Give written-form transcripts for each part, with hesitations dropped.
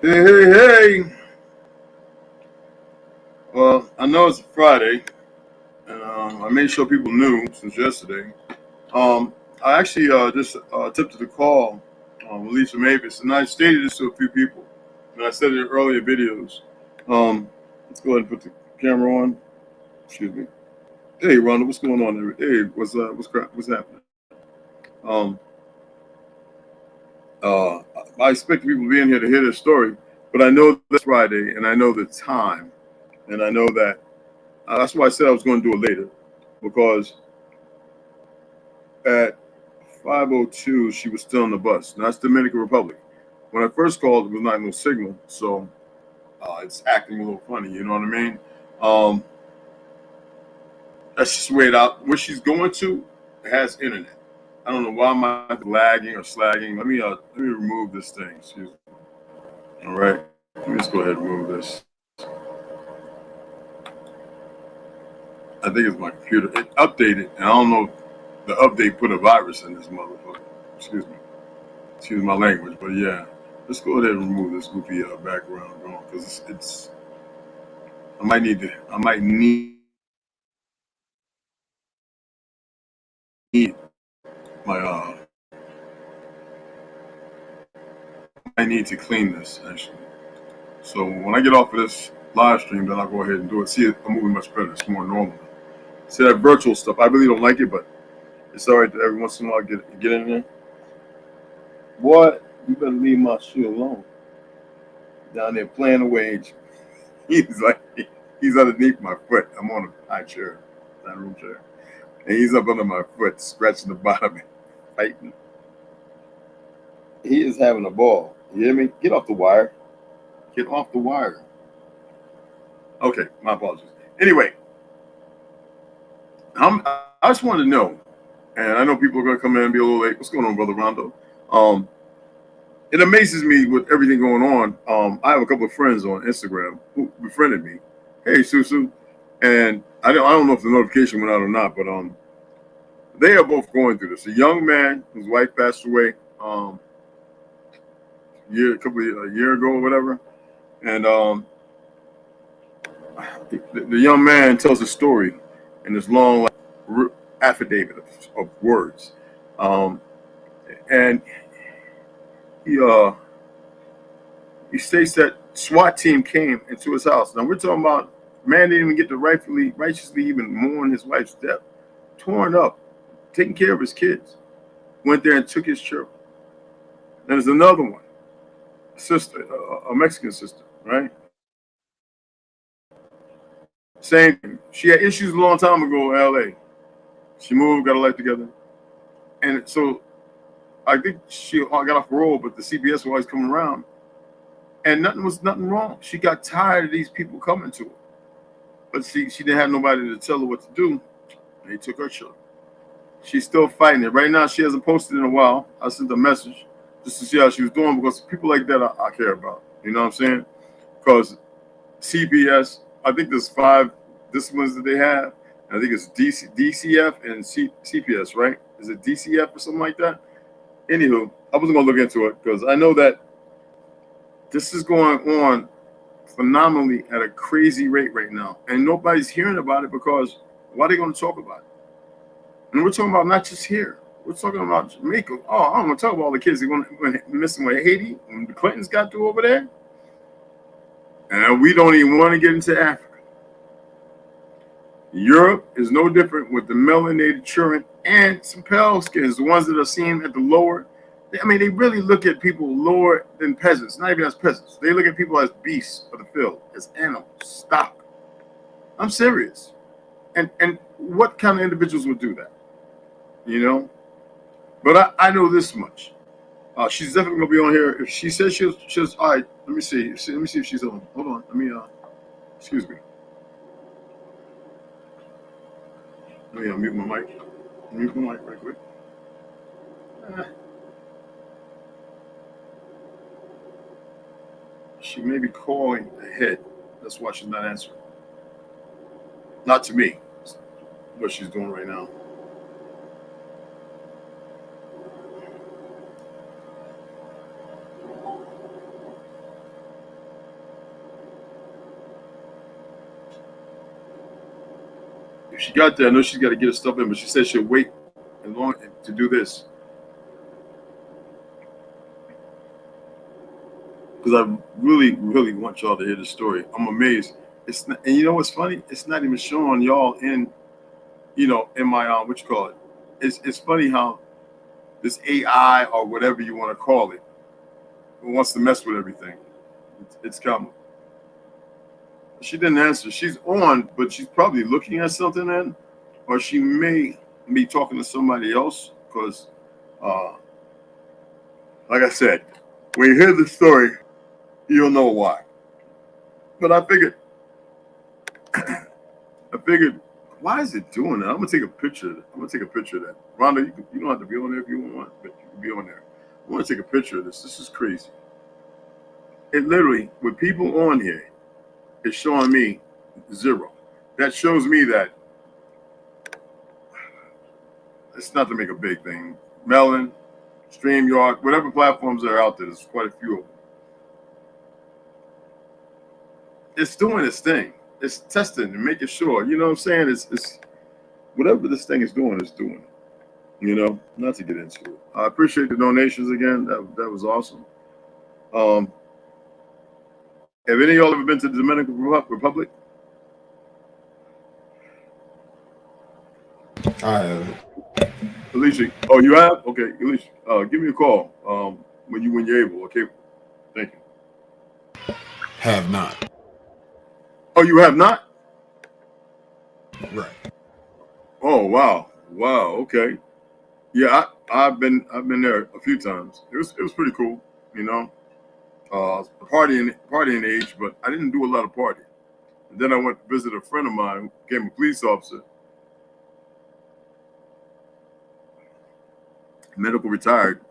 Hey. Well, I know it's a Friday, and I made sure people knew since yesterday. I actually just attempted to call Alicia Mavis, and I stated this to a few people, and I said it in earlier videos. Let's go ahead and put the camera on. Excuse me. Hey, Rhonda, what's going on there? Hey, what's happening? Um, uh, I expect people to be in here to hear this story, but I know this Friday, and I know the time, and I know that that's why I said I was going to do it later, because at 5:02 she was still on the bus. Now that's Dominican Republic. When I first called, it was not no signal, so it's acting a little funny. You know what I mean? Um, that's just the way it out. Where she's going to has internet. I don't know why I'm lagging or slagging. Let me remove this thing. Excuse me. All right. Let me just go ahead and remove this. I think it's my computer. It updated, and I don't know if the update put a virus in this motherfucker. Excuse me. Excuse my language, but yeah. Let's go ahead and remove this goofy background going, because it's. I might need my I need to clean this actually. So when I get off of this live stream, then I'll go ahead and do it. See, I'm moving much better. It's more normal. See that virtual stuff? I really don't like it, but it's all right that every once in a while I get in there. Boy, you better leave my shit alone. Down there playing away. He's like, he's underneath my foot. I'm on a high chair, dining room chair, and he's up under my foot, scratching the bottom, fighting. He is having a ball. You hear me? Get off the wire. Get off the wire. Okay, my apologies. Anyway, I just wanted to know, and I know people are going to come in and be a little late. What's going on, Brother Rondo? It amazes me with everything going on. I have a couple of friends on Instagram who befriended me. Hey, Susu. And I don't know if the notification went out or not, but they are both going through this. A young man whose wife passed away a year ago or whatever, and the young man tells a story in this long affidavit of words, um, and he he states that SWAT team came into his house. Now we're talking about man didn't even get to righteously even mourn his wife's death, torn up, taking care of his kids. Went there and took his children. Then there's another one, a sister, a Mexican sister, right? Same thing. She had issues a long time ago in LA. She moved, got her life together. And so I think she got off parole, but the CPS was always coming around. And nothing wrong. She got tired of these people coming to her. But she didn't have nobody to tell her what to do. And they took her children. She's still fighting it. Right now, she hasn't posted in a while. I sent a message just to see how she was doing because people like that I care about. You know what I'm saying? Because CPS, I think there's 5 disciplines that they have. I think it's DCF and CPS, right? Is it DCF or something like that? Anywho, I wasn't going to look into it because I know that this is going on phenomenally at a crazy rate right now. And nobody's hearing about it because why are they going to talk about it? And we're talking about not just here. We're talking about Jamaica. Oh, I'm going to talk about all the kids that went missing with Haiti when the Clintons got through over there. And we don't even want to get into Africa. Europe is no different with the melanated children and some pale skins, the ones that are seen at the lower. I mean, they really look at people lower than peasants, not even as peasants. They look at people as beasts of the field, as animals, stock. I'm serious. And what kind of individuals would do that? You know? But I know this much. She's definitely gonna be on here. If she says she'll all right, let me see. Let me see if she's on. Hold on. Let me excuse me. Let me mute my mic. Mute my mic right quick. She may be calling ahead. That's why she's not answering. Not to me. What she's doing right now. If she got there, I know she's got to get her stuff in, but she said she'll wait as long to do this. Because I really, really want y'all to hear the story. I'm amazed. It's not, and you know what's funny? It's not even showing y'all in, in my what you call it. It's funny how this AI or whatever you want to call it wants to mess with everything. It's coming. She didn't answer. She's on, but she's probably looking at something then, or she may be talking to somebody else. Because, like I said, when you hear the story, you'll know why. But I figured, why is it doing that? I'm gonna take a picture of that. Rhonda, you don't have to be on there if you want, but you can be on there. I want to take a picture of this. This is crazy. It literally, with people on here, it's showing me 0. That shows me that it's not to make a big thing. Melon, StreamYard, whatever platforms are out there, there's quite a few of them. It's doing its thing. It's testing and making sure. You know what I'm saying? It's whatever this thing is doing, it's doing it. Not to get into it. I appreciate the donations again. That was awesome. Have any of y'all ever been to the Dominican Republic? I haven't. Alicia. Oh, you have? Okay, Alicia. Give me a call when you're able. Okay. Thank you. Have not. Oh, you have not? Right. Oh, wow. Okay. Yeah, I've been there a few times. It was pretty cool. Partying age, but I didn't do a lot of partying. And then I went to visit a friend of mine who became a police officer, medical retired.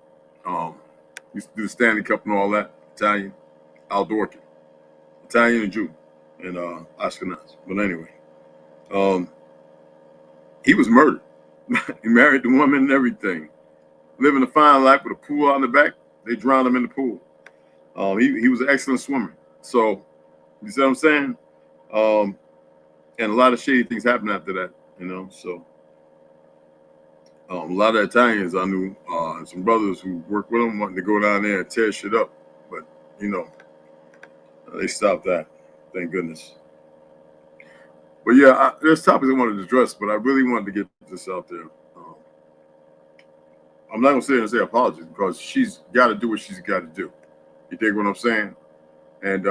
Used to do the Stanley Cup and all that. Italian, outdoor kid. Italian and Jew, and Ashkenaz. But anyway, Um, he was murdered. He married the woman and everything, living a fine life with a pool out in the back. They drowned him in the pool. He was an excellent swimmer. So you see what I'm saying? Um, and a lot of shady things happened after that, you know. So a lot of Italians I knew, some brothers who worked with him wanting to go down there and tear shit up, but you know, they stopped that. Thank goodness. But yeah, there's topics I wanted to address, but I really wanted to get this out there. I'm not gonna sit here and say apologies because she's got to do what she's got to do. You dig what I'm saying? And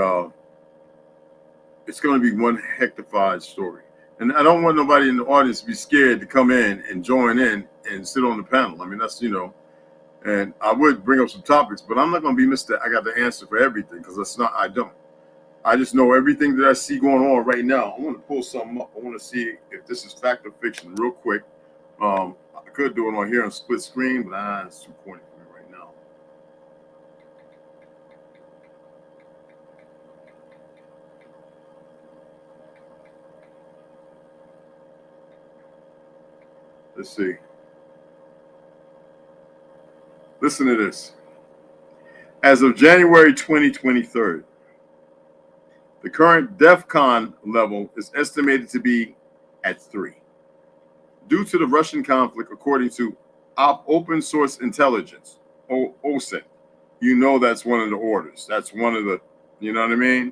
it's going to be one hectified story. And I don't want nobody in the audience to be scared to come in and join in and sit on the panel. I mean, that's, you know, and I would bring up some topics, but I'm not going to be Mr. I got the answer for everything because that's not, I don't. I just know everything that I see going on right now. I want to pull something up. I want to see if this is fact or fiction real quick. I could do it on here on split screen, but it's too corny for me right now. Let's see. Listen to this. As of January 2023, the current DEFCON level is estimated to be at 3. Due to the Russian conflict, according to Open Source Intelligence, OSINT, you know that's one of the orders. That's one of the, you know what I mean?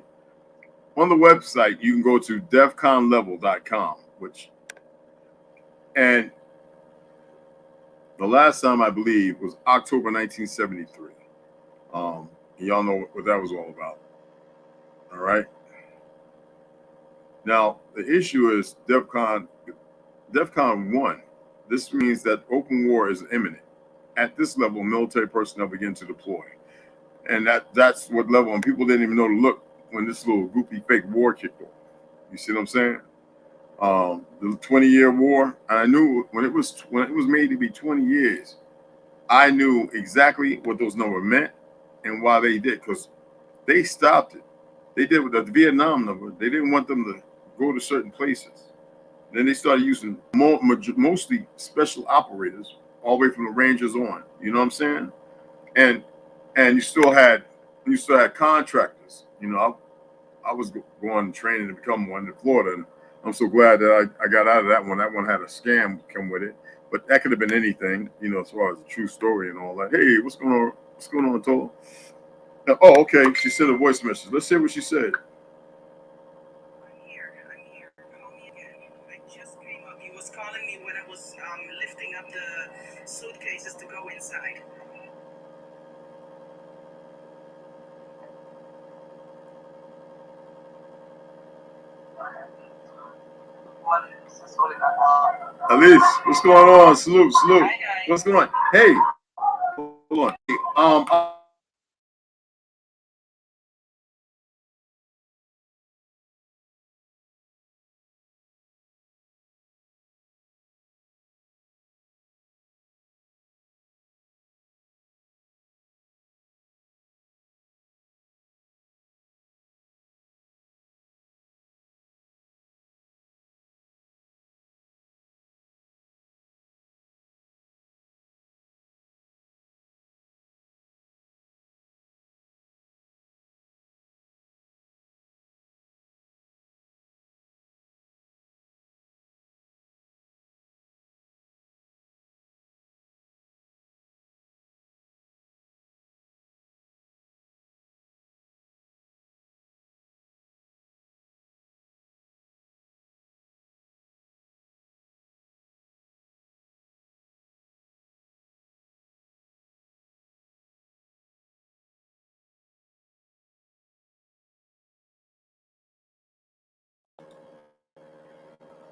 On the website, you can go to defconlevel.com, and the last time I believe was October 1973. Y'all know what that was all about. All right. Now, the issue is DEFCON 1. This means that open war is imminent. At this level, military personnel begin to deploy. And that's what level, and people didn't even know to look when this little goofy fake war kicked off. You see what I'm saying? The 20-year war, I knew when it was made to be 20 years, I knew exactly what those numbers meant and why they did, because they stopped it. They did with the Vietnam number. They didn't want them to go to certain places. Then they started using mostly special operators, all the way from the Rangers on. You know what I'm saying? And you still had contractors. You know, I was going training to become one in Florida, and I'm so glad that I got out of that one. That one had a scam come with it, but that could have been anything. You know, as far as a true story and all that. Hey, what's going on? What's going on, Tola? Oh, okay. She sent a voice message. Let's see what she said. I'm here. Call me again. I just came up. He was calling me when I was lifting up the suitcases to go inside. Alice, what's going on? Salute. Hi, guys. What's going on? Hey, hold on.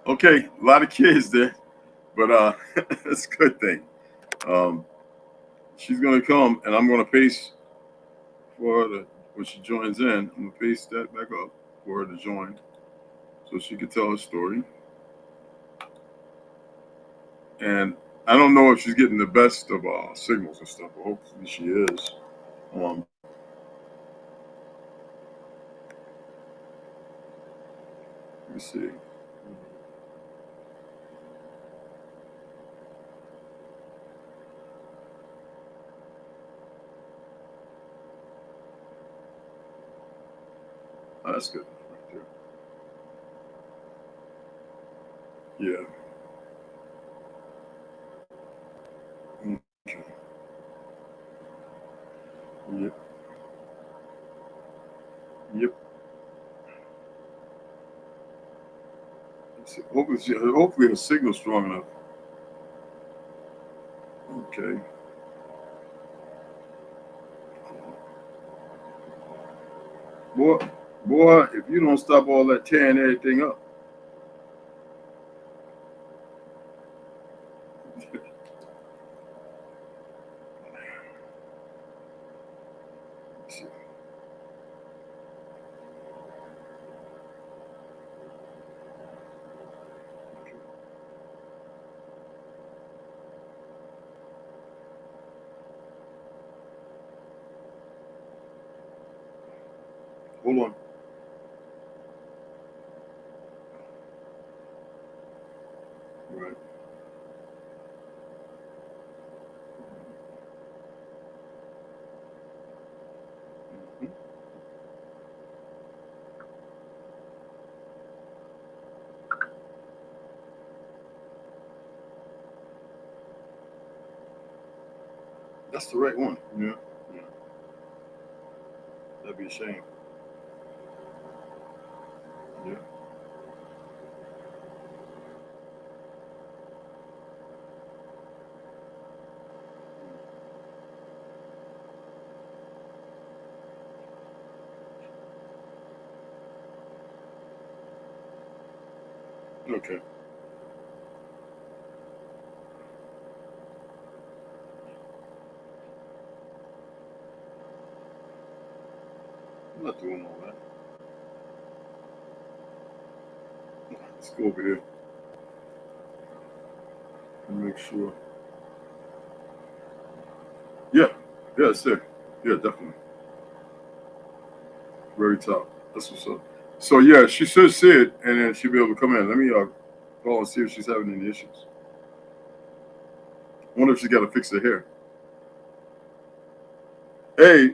Okay, a lot of kids there, but it's a good thing. She's gonna come, and I'm gonna paste for her when she joins in. I'm gonna paste that back up for her to join, so she can tell her story. And I don't know if she's getting the best of signals and stuff, but hopefully she is. Let me see. Oh, that's good. Right there. Yeah. Okay. Yep. Yep. Hopefully the signal's strong enough. Okay. Boy, boy, if you don't stop all that tearing everything up. Hold on. Right. Mhm. That's the right one. Yeah. Yeah. That'd be a shame. Yeah. Okay. I'm not doing all that. Let's go over here and make sure. Yeah. Yeah, it's there. Yeah, definitely. Very top. That's what's up. So yeah, she should see it, and then she'll be able to come in. Let me call and see if she's having any issues. Wonder if she got to fix her hair. Hey,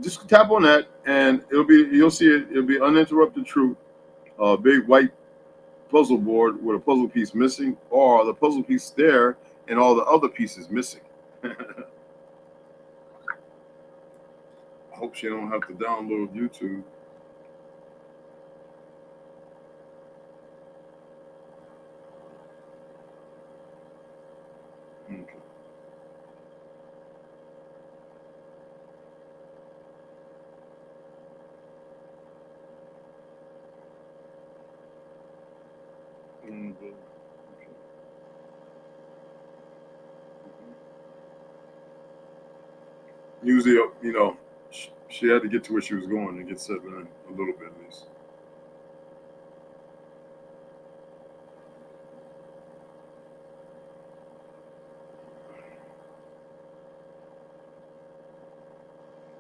just tap on that, and you'll see it. It'll be uninterrupted truth. Big white puzzle board with a puzzle piece missing, or the puzzle piece there and all the other pieces missing. I hope she don't have to download YouTube. Okay. Okay. Usually, she had to get to where she was going and get settled in a little bit at least.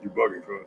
You bugging, cuz.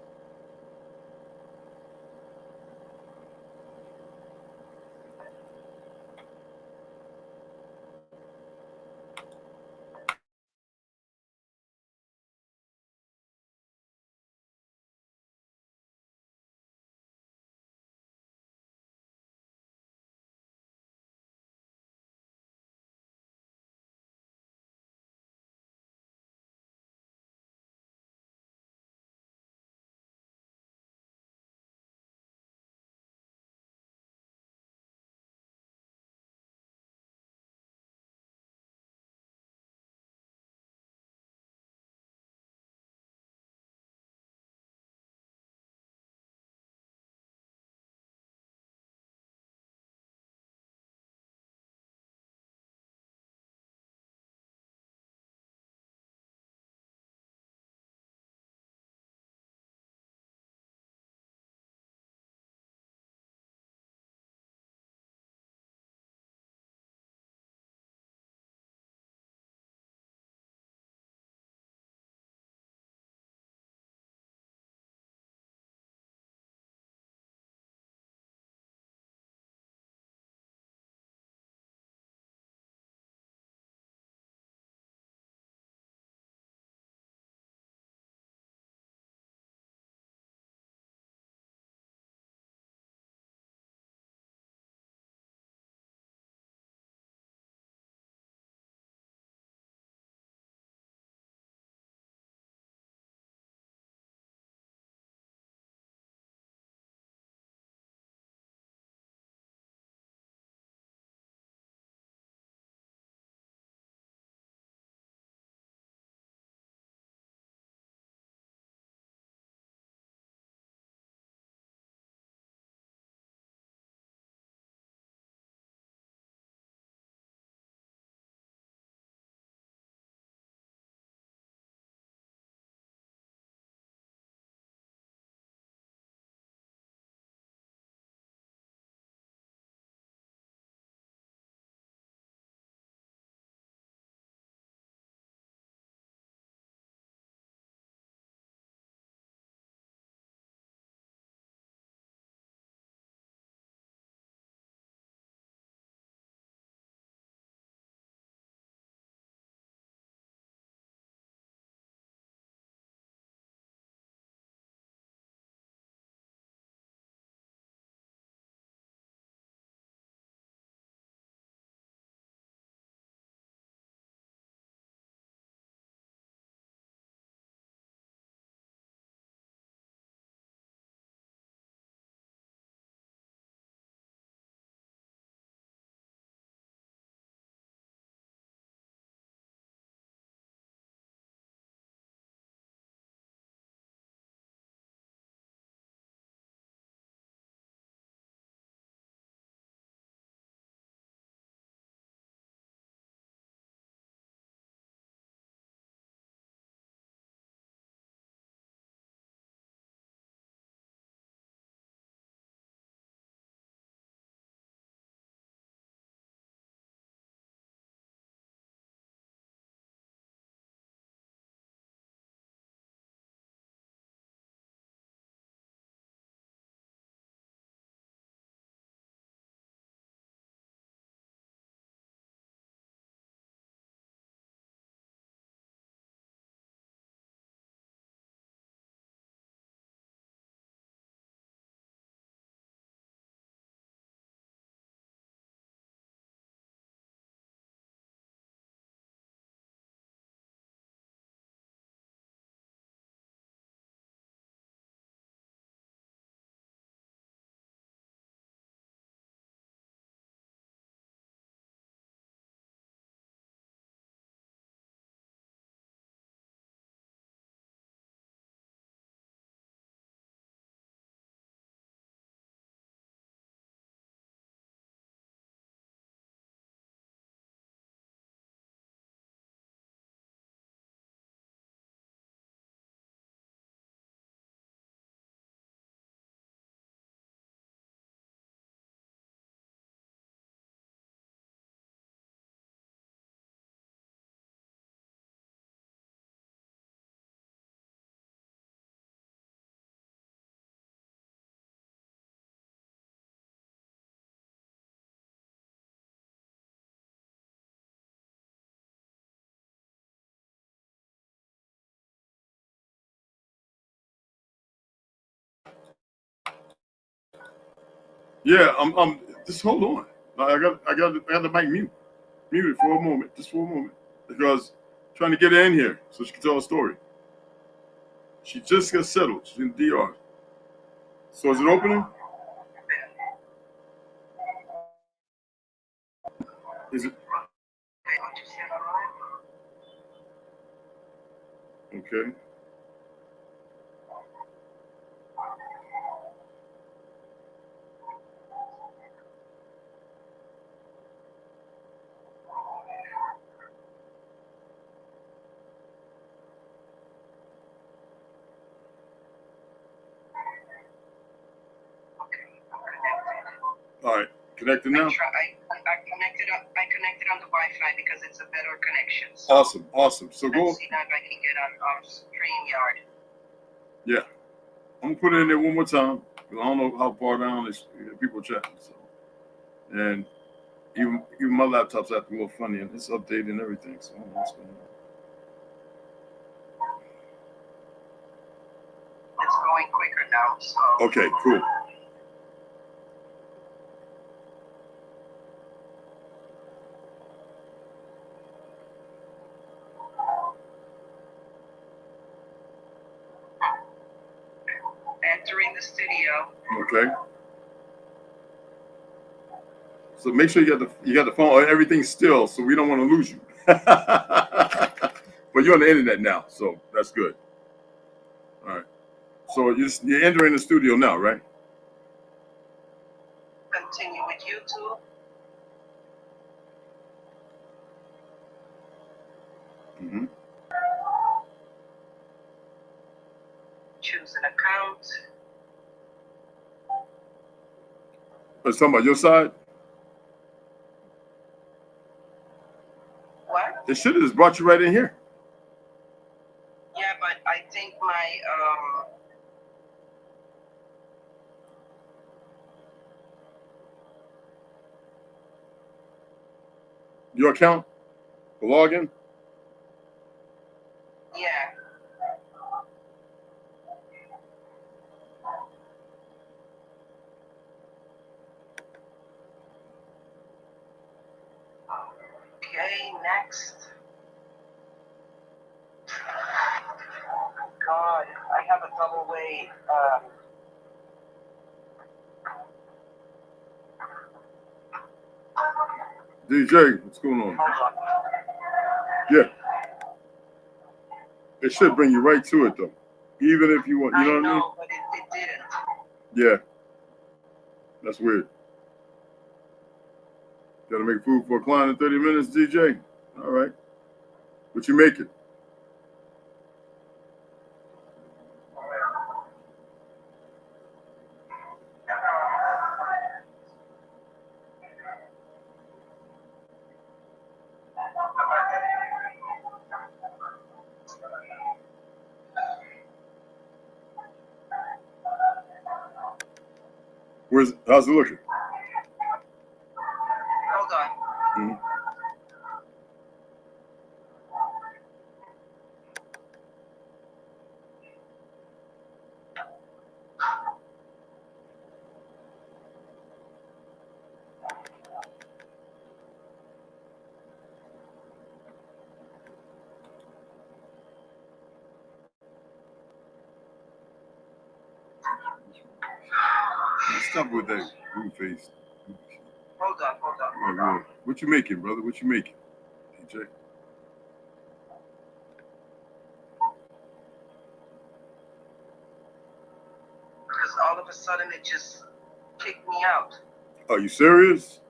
Yeah, I'm. Just hold on. I got the mic muted for a moment, just for a moment, because I'm trying to get her in here so she can tell a story. She just got settled. She's in DR. So is it opening? Is it okay? All right, connected now. I connected on the Wi-Fi because it's a better connection. So Awesome. So go. let's see if I can get on StreamYard. Yeah, I'm gonna put it in there one more time. I don't know how far down is people chatting. So, and even my laptop's acting a little funny and it's updating and everything. So I don't know what's going on. It's going quicker now. So Okay, cool. entering the studio. Okay. So make sure you got the phone. Everything's still, so we don't want to lose you. But you're on the internet now, so that's good. All right. So you're entering the studio now, right? Continue with YouTube. Mm-hmm. Choose an account. Let's talk about your side. What? It should have just brought you right in here. Yeah, but I think my Your account, the login. yeah. Okay, next. God, I have a double way. DJ, what's going on? Hold on. Yeah. It should bring you right to it though. Even if you want, you know what I mean? But it didn't. Yeah. That's weird. Gotta make food for a client in 30 minutes, DJ. All right. What you making? How's it looking? Hold on. Mm-hmm. Stop with that blue face. Hold on. What you making, brother? What you making, DJ? Because all of a sudden it just kicked me out. Are you serious?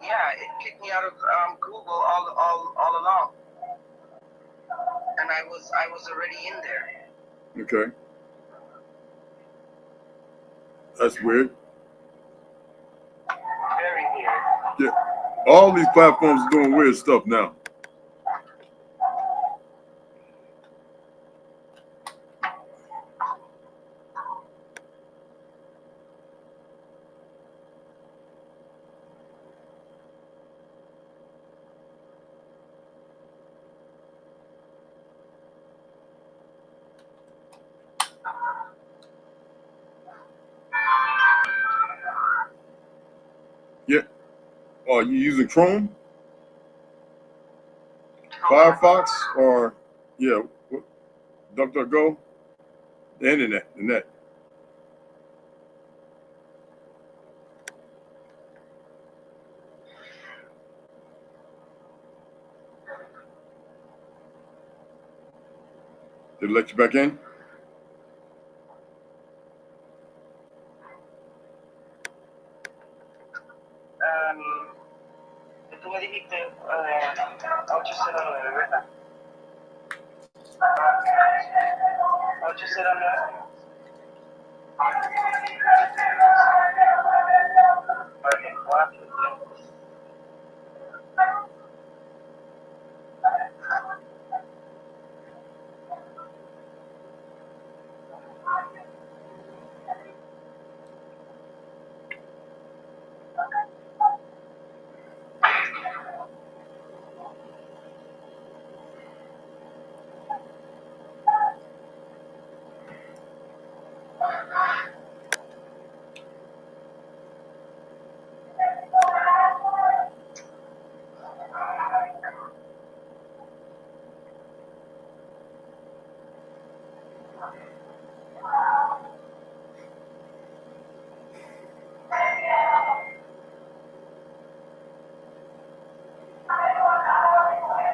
Yeah, it kicked me out of Google all along. And I was already in there. Okay. That's weird. Very weird. Yeah. All these platforms are doing weird stuff now. Oh, you using Chrome, Firefox, or yeah, DuckDuckGo? The internet, the net. Did it let you back in? Ito nga dito, I'll just sit on the wait na. I'll just sit on the okay, what?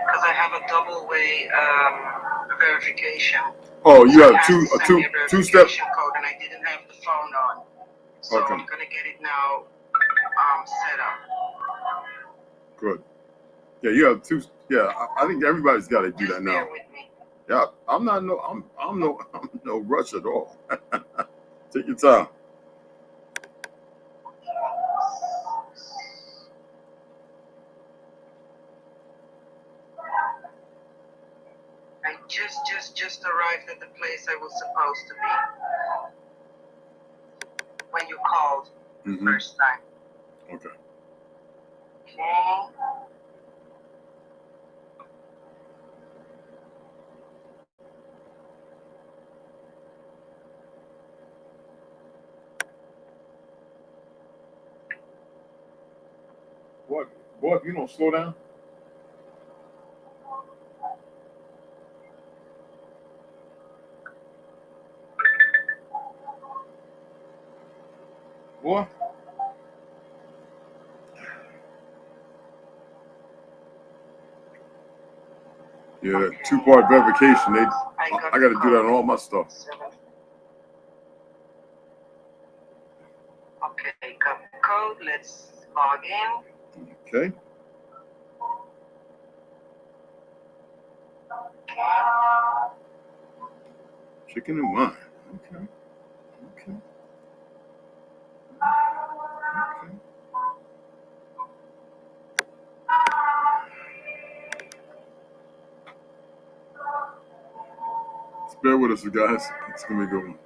Because I have a double way verification. Oh, you have a two-step code, and I didn't have the phone on, so okay. I'm gonna get it now set up. Good. Yeah, you have two. Yeah, I think everybody's got to do Just that bear now. with me. Yeah, I'm no rush at all. Take your time. I just arrived at the place I was supposed to be when you called first time. Okay. Okay. Boy, if you don't slow down. Boy. Yeah, that two-part verification. I got to do that on all my stuff. Okay, got the code. Let's log in. Okay. Chicken and wine. Okay. Okay. Okay. Just bear with us, guys. It's gonna be a good one.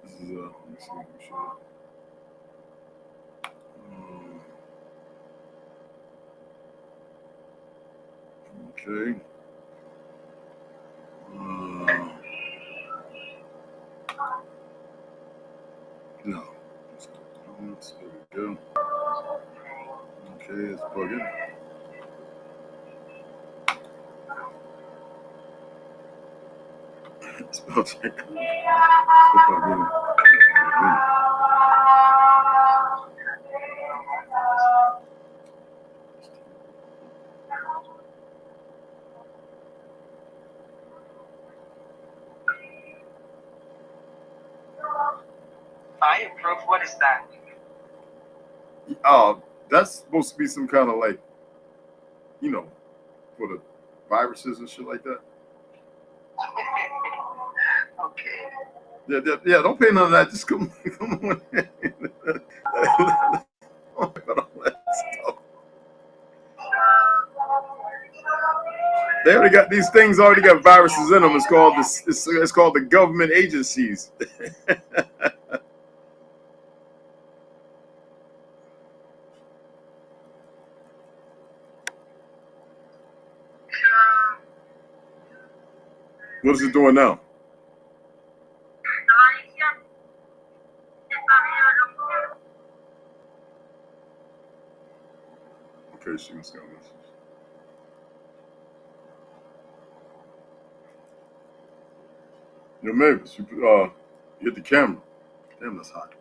This is let me see. Let me show you. Okay. No. There we go. Okay, let's plug in. Spell check. Let's plug in. Fireproof? What is that? Oh, that's supposed to be some kind of like, you know, for the viruses and shit like that. Okay. Yeah, don't pay none of that. Just come on. They already got these things. Already got viruses in them. It's called this. It's called the government agencies. What is it doing now? guess she must got a message. Yo, Mavis, you hit the camera. Damn, that's hot.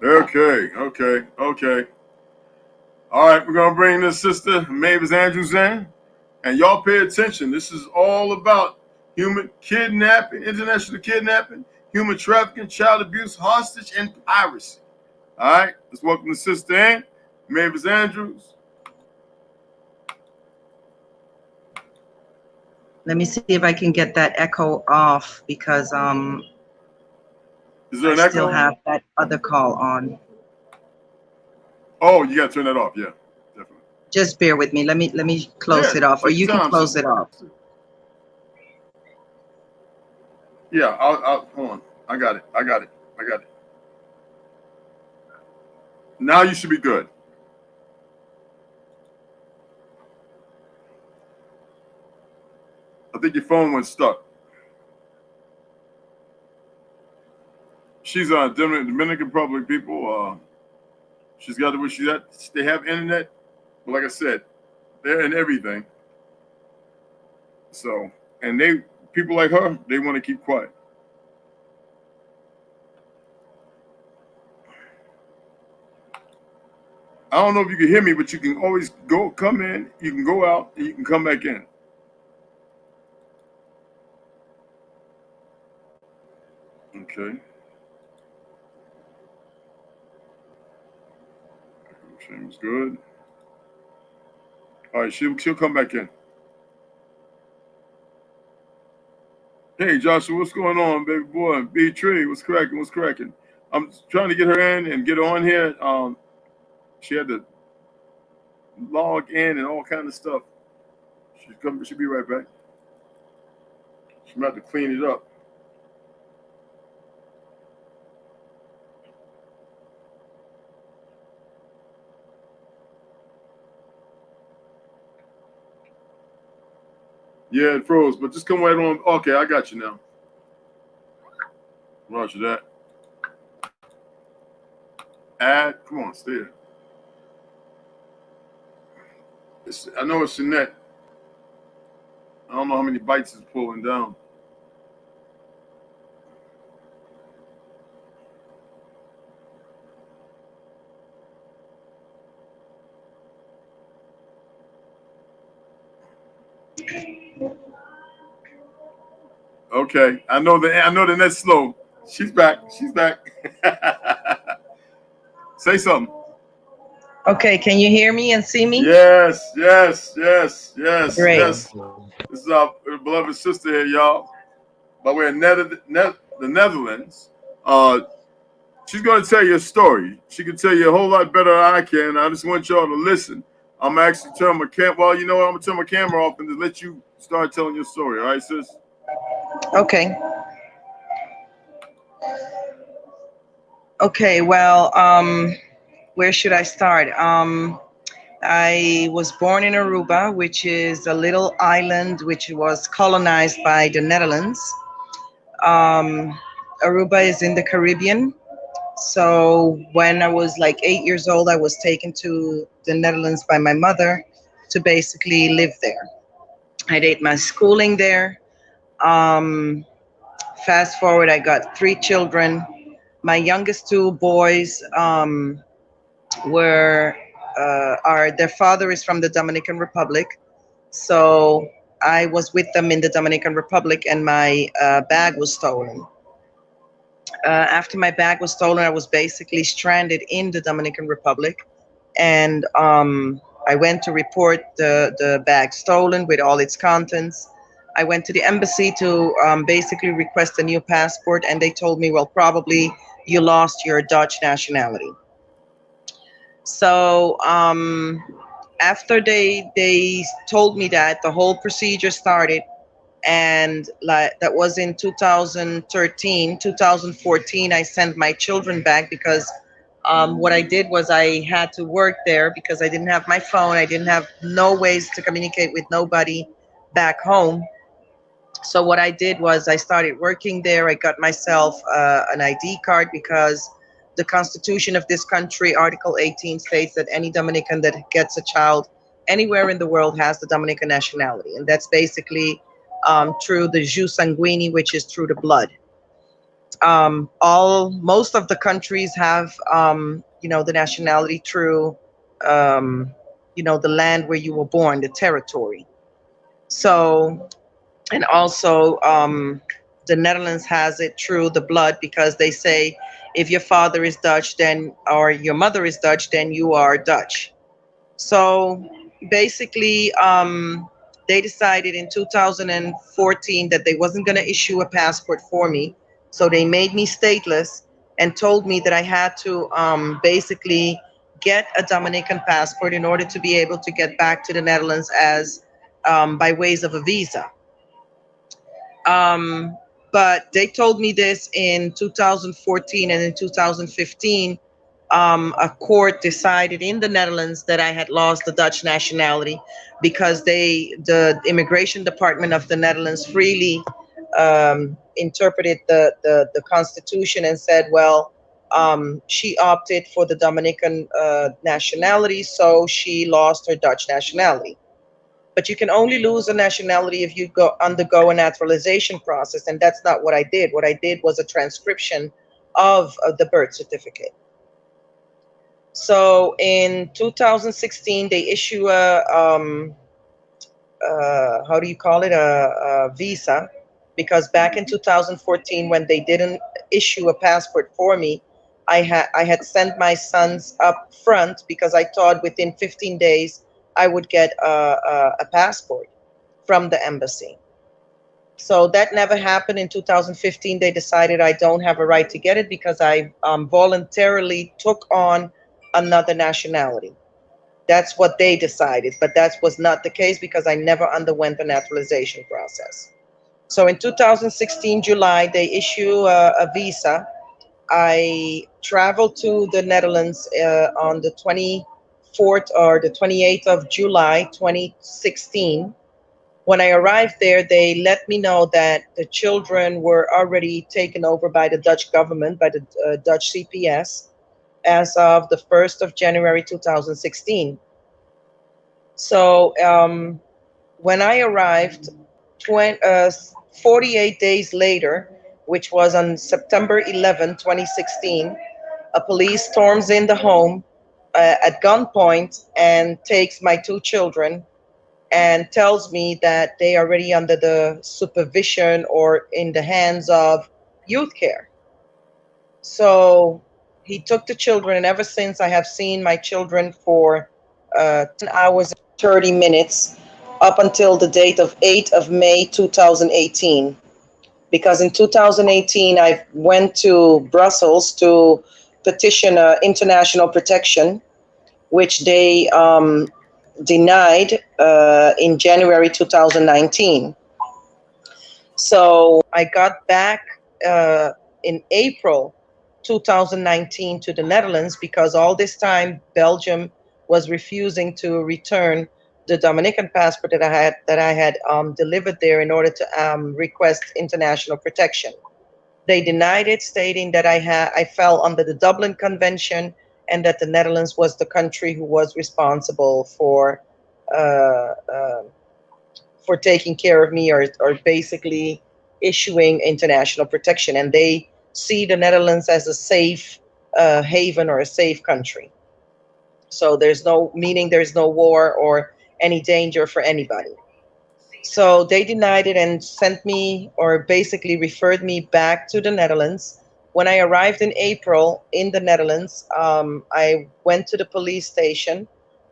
Okay. All right, we're gonna bring this sister Mavis Andrews in, and y'all pay attention. This is all about human kidnapping, international kidnapping, human trafficking, child abuse, hostage, and piracy. All right, let's welcome the sister in, Mavis Andrews. Let me see if I can get that echo off because Is there an I echo? still have that other call on. Oh, you gotta turn that off. Yeah, definitely. Just bear with me. Let me close it off, or you can close it off. Yeah, I'll hold on. I got it. Now you should be good. I think your phone went stuck. She's on Dominican Republic, people. She's got where she's at. They have internet, but like I said, they're in everything. So, and people like her, they want to keep quiet. I don't know if you can hear me, but you can always come in, you can go out, and you can come back in. Okay. Seems good. All right, she'll come back in. Hey, Joshua, what's going on, baby boy? B Tree, what's cracking? I'm trying to get her in and get her on here. She had to log in and all kind of stuff. She'll be right back. She's about to clean it up. Yeah, it froze, but just come right on. Okay, I got you now. Roger that. Come on, stay there. I know it's Jeanette. I don't know how many bytes it's pulling down. Okay, I know the net's slow. She's back. Say something. Okay, can you hear me and see me? Yes. Great. Yes. This is our beloved sister here, y'all. By way of the Netherlands. She's going to tell you a story. She can tell you a whole lot better than I can. I just want y'all to listen. I'm actually turning my camera. Well, you know what? I'm going to turn my camera off and just let you start telling your story. All right, sis? Okay. Okay, well, where should I start? I was born in Aruba, which is a little island which was colonized by the Netherlands. Aruba is in the Caribbean. So when I was like 8 years old, I was taken to the Netherlands by my mother to basically live there. I did my schooling there. Fast forward, I got 3 children. My youngest 2 boys their father is from the Dominican Republic. So I was with them in the Dominican Republic and my bag was stolen. After my bag was stolen, I was basically stranded in the Dominican Republic. And I went to report the bag stolen with all its contents. I went to the embassy to basically request a new passport, and they told me, well, probably you lost your Dutch nationality. So after they told me that, the whole procedure started, and that was in 2013. 2014, I sent my children back because what I did was I had to work there because I didn't have my phone. I didn't have no ways to communicate with nobody back home. So what I did was I started working there. I got myself an ID card because The Constitution of this country, Article 18, states that any Dominican that gets a child anywhere in the world has the Dominican nationality, and that's basically through the jus sanguini, which is through the blood. Most of the countries have the nationality through the land where you were born, the territory. So, and also the Netherlands has it through the blood, because they say if your father is Dutch, then, or your mother is Dutch, then you are Dutch. So basically, they decided in 2014 that they wasn't going to issue a passport for me. So they made me stateless and told me that I had to basically get a Dominican passport in order to be able to get back to the Netherlands as by ways of a visa. But they told me this in 2014, and in 2015, a court decided in the Netherlands that I had lost the Dutch nationality, because the immigration department of the Netherlands freely interpreted the constitution and said, well, she opted for the Dominican nationality, so she lost her Dutch nationality. But you can only lose a nationality if you undergo a naturalization process, and that's not what I did. What I did was a transcription of the birth certificate. So in 2016, they issue a how do you call it, a visa, because back in 2014, when they didn't issue a passport for me, I had sent my sons up front because I thought within 15 days I would get a passport from the embassy. So that never happened. In 2015, they decided I don't have a right to get it because I voluntarily took on another nationality. That's what they decided, but that was not the case because I never underwent the naturalization process. So in 2016, July, they issue a visa. I traveled to the Netherlands on the 24th or the 28th of July, 2016. When I arrived there, they let me know that the children were already taken over by the Dutch government, by the Dutch CPS, as of the 1st of January 2016. So when I arrived 48 days later, which was on September 11, 2016, a police storms in the home at gunpoint and takes my two children and tells me that they are already under the supervision or in the hands of youth care. So he took the children, and ever since I have seen my children for 10 hours and 30 minutes up until the date of 8th of May 2018. Because in 2018, I went to Brussels to petition international protection, which they denied in January 2019. So I got back in April 2019 to the Netherlands because all this time Belgium was refusing to return the Dominican passport that I had delivered there in order to request international protection. They denied it, stating that I fell under the Dublin Convention and that the Netherlands was the country who was responsible for taking care of me, or basically issuing international protection. And they see the Netherlands as a safe haven or a safe country. So there's no war or any danger for anybody. So they denied it and sent me, or basically referred me back to the Netherlands. When I arrived in April in the Netherlands, I went to the police station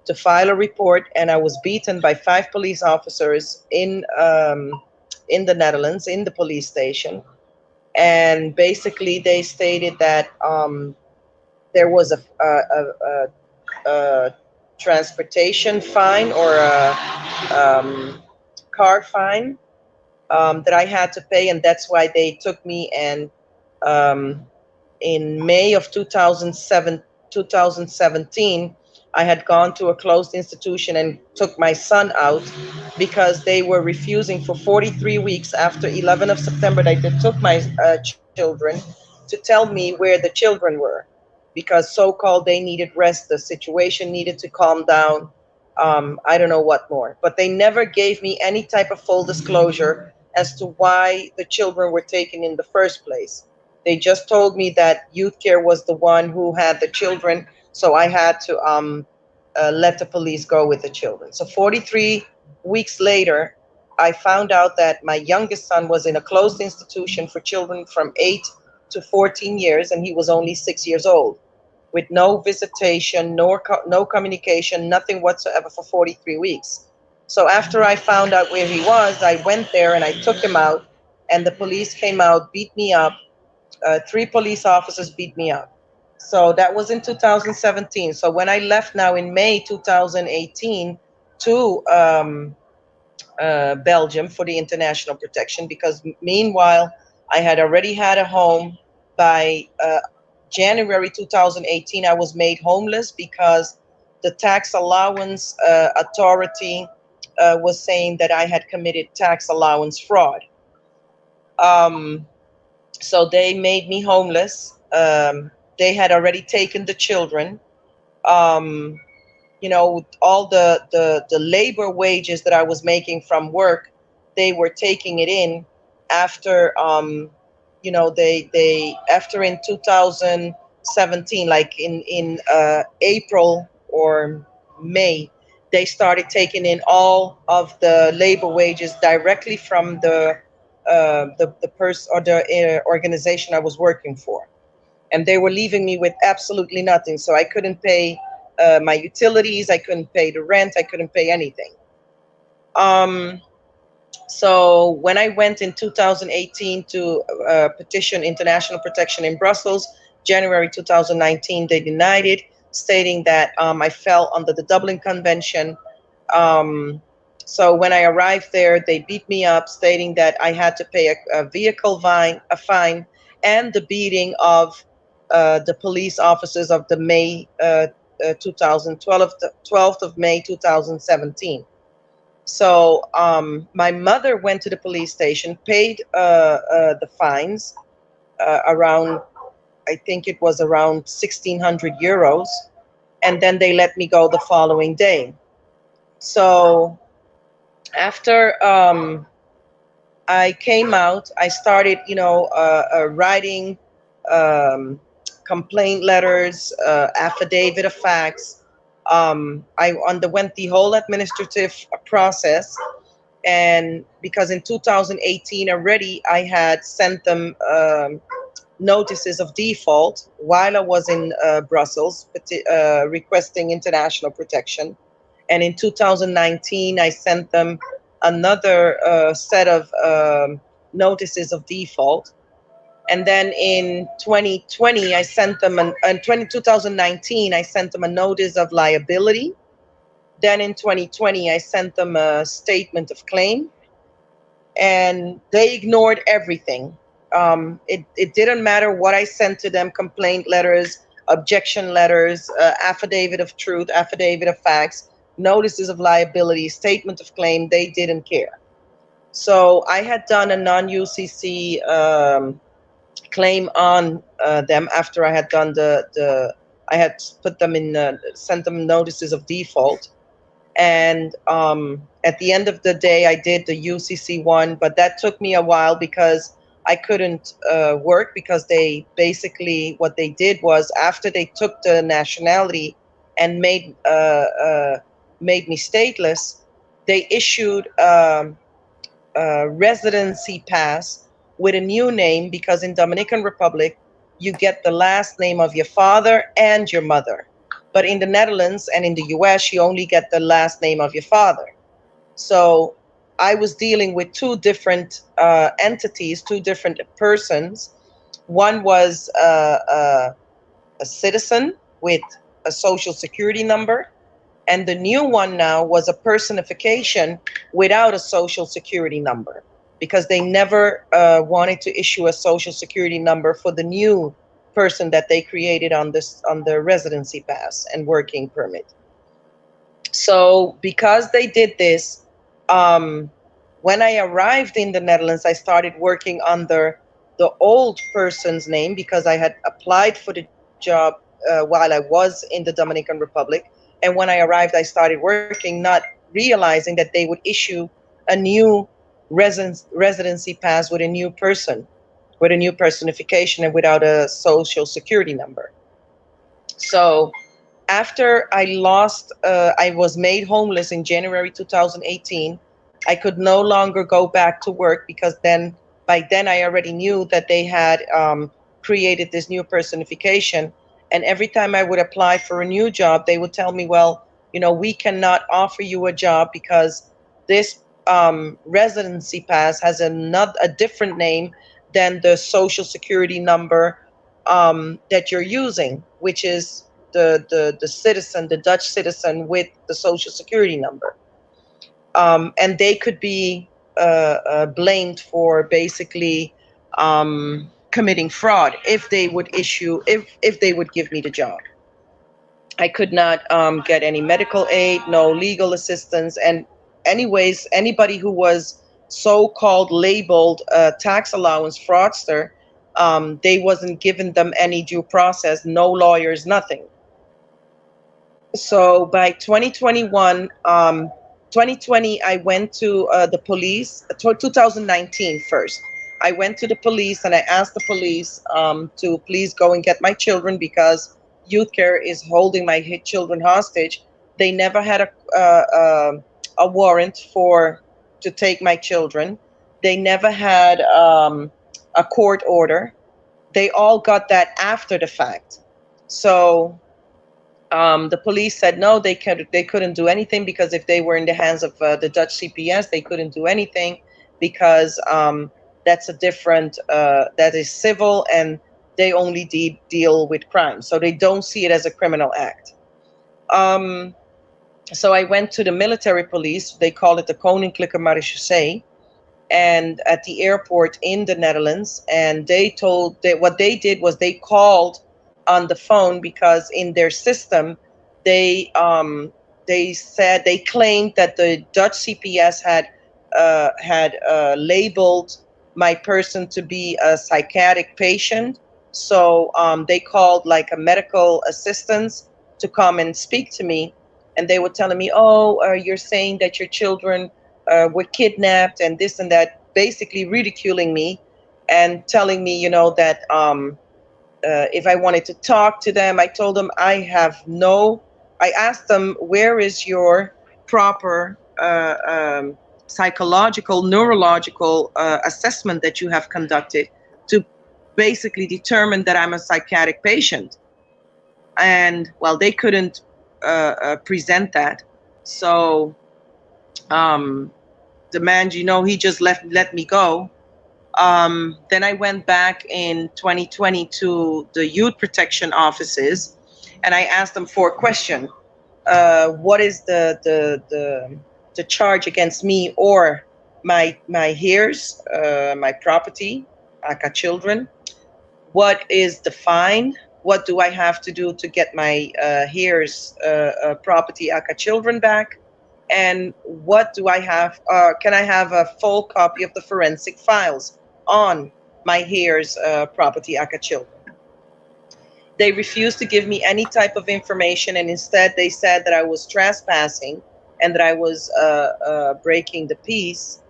to file a report, and I was beaten by 5 police officers in the Netherlands, in the police station. And basically they stated that there was a transportation fine or a car fine that I had to pay, and that's why they took me. And in May of 2017, I had gone to a closed institution and took my son out because they were refusing for 43 weeks after 11th of September. They took my children to tell me where the children were. because so-called they needed rest, the situation needed to calm down. I don't know what more, but they never gave me any type of full disclosure as to why the children were taken in the first place. They just told me that youth care was the one who had the children, so I had to let the police go with the children. So 43 weeks later, I found out that my youngest son was in a closed institution for children from 8 to 14 years, and he was only 6 years old, with no visitation, no communication, nothing whatsoever for 43 weeks. So after I found out where he was, I went there and I took him out, and the police came out, beat me up. 3 police officers beat me up. So that was in 2017. So when I left now in May 2018 to Belgium for the international protection, because meanwhile I had already had a home. By January 2018, I was made homeless because the tax allowance authority was saying that I had committed tax allowance fraud. So they made me homeless. They had already taken the children. You know, all the labor wages that I was making from work, they were taking it in after, you know, they after in 2017, like in April or May, they started taking in all of the labor wages directly from the person or the organization I was working for, and they were leaving me with absolutely nothing. So I couldn't pay my utilities, I couldn't pay the rent, I couldn't pay anything. So when I went in 2018 to petition international protection in Brussels, January 2019, they denied it, stating that I fell under the Dublin Convention. So when I arrived there, they beat me up, stating that I had to pay a vehicle fine, and the beating of the police officers of the May 2012, the 12th of May 2017. So my mother went to the police station, paid the fines, around, I think it was around 1,600 euros, and then they let me go the following day. So after I came out, I started, you know, writing complaint letters, affidavit of facts. I underwent the whole administrative process, and because in 2018 already I had sent them notices of default while I was in Brussels, requesting international protection. And in 2019, I sent them another set of notices of default. And then in 2020, I sent them, in 2019, I sent them a notice of liability. Then in 2020, I sent them a statement of claim, and they ignored everything. It didn't matter what I sent to them: complaint letters, objection letters, affidavit of truth, affidavit of facts, notices of liability, statement of claim. They didn't care. So I had done a non-UCC claim on them after I had done I had put them in, sent them notices of default. And at the end of the day, I did the UCC one, but that took me a while because I couldn't work, because they basically, what they did was, after they took the nationality and made me stateless, they issued a residency pass with a new name, because in Dominican Republic, you get the last name of your father and your mother. But in the Netherlands and in the US, you only get the last name of your father. So I was dealing with two different entities, two different persons. One was a citizen with a social security number, and the new one now was a personification without a social security number, because they never wanted to issue a social security number for the new person that they created on the residency pass and working permit. So because they did this, when I arrived in the Netherlands, I started working under the old person's name, because I had applied for the job while I was in the Dominican Republic. And when I arrived, I started working, not realizing that they would issue a new residency pass with a new person, with a new personification, and without a social security number. So after I was made homeless in January 2018. I could no longer go back to work because by then I already knew that they had created this new personification. And every time I would apply for a new job, they would tell me, well, we cannot offer you a job because this residency pass has a different name than the social security number that you're using, which is the Dutch citizen with the social security number. And they could be blamed for basically committing fraud if they would if they would give me the job. I could not get any medical aid, no legal assistance, and anyways, anybody who was so-called labeled tax allowance fraudster, they wasn't giving them any due process, no lawyers, nothing. So by 2021, 2020, I went to the police. 2019 first. I went to the police and I asked the police to please go and get my children because youth care is holding my children hostage. They never had a warrant to take my children. They never had a court order. They all got that after the fact. So the police said no, they couldn't do anything because if they were in the hands of the Dutch CPS, they couldn't do anything because that's a different, that is civil and they only deal with crime. So they don't see it as a criminal act. So I went to the military police. They call it the Koninklijke Marechaussee, and at the airport in the Netherlands. And they told that what they did was they called on the phone because in their system they claimed that the Dutch CPS had labeled my person to be a psychiatric patient. So they called like a medical assistance to come and speak to me, and they were telling me, you're saying that your children were kidnapped and this and that, basically ridiculing me and telling me, that if I wanted to talk to them, I told them I asked them, where is your proper psychological, neurological assessment that you have conducted to basically determine that I'm a psychiatric patient? And well, they couldn't present that. So the man, he just let me go. Then I went back in 2020 to the youth protection offices, and I asked them for a question. What is the charge against me or my heirs, my property, aka children? What is the fine? What do I have to do to get my heirs, property, aka children back? And what do I have? Can I have a full copy of the forensic files on my heirs' property, aka children? They refused to give me any type of information, and instead they said that I was trespassing and that I was breaking the peace.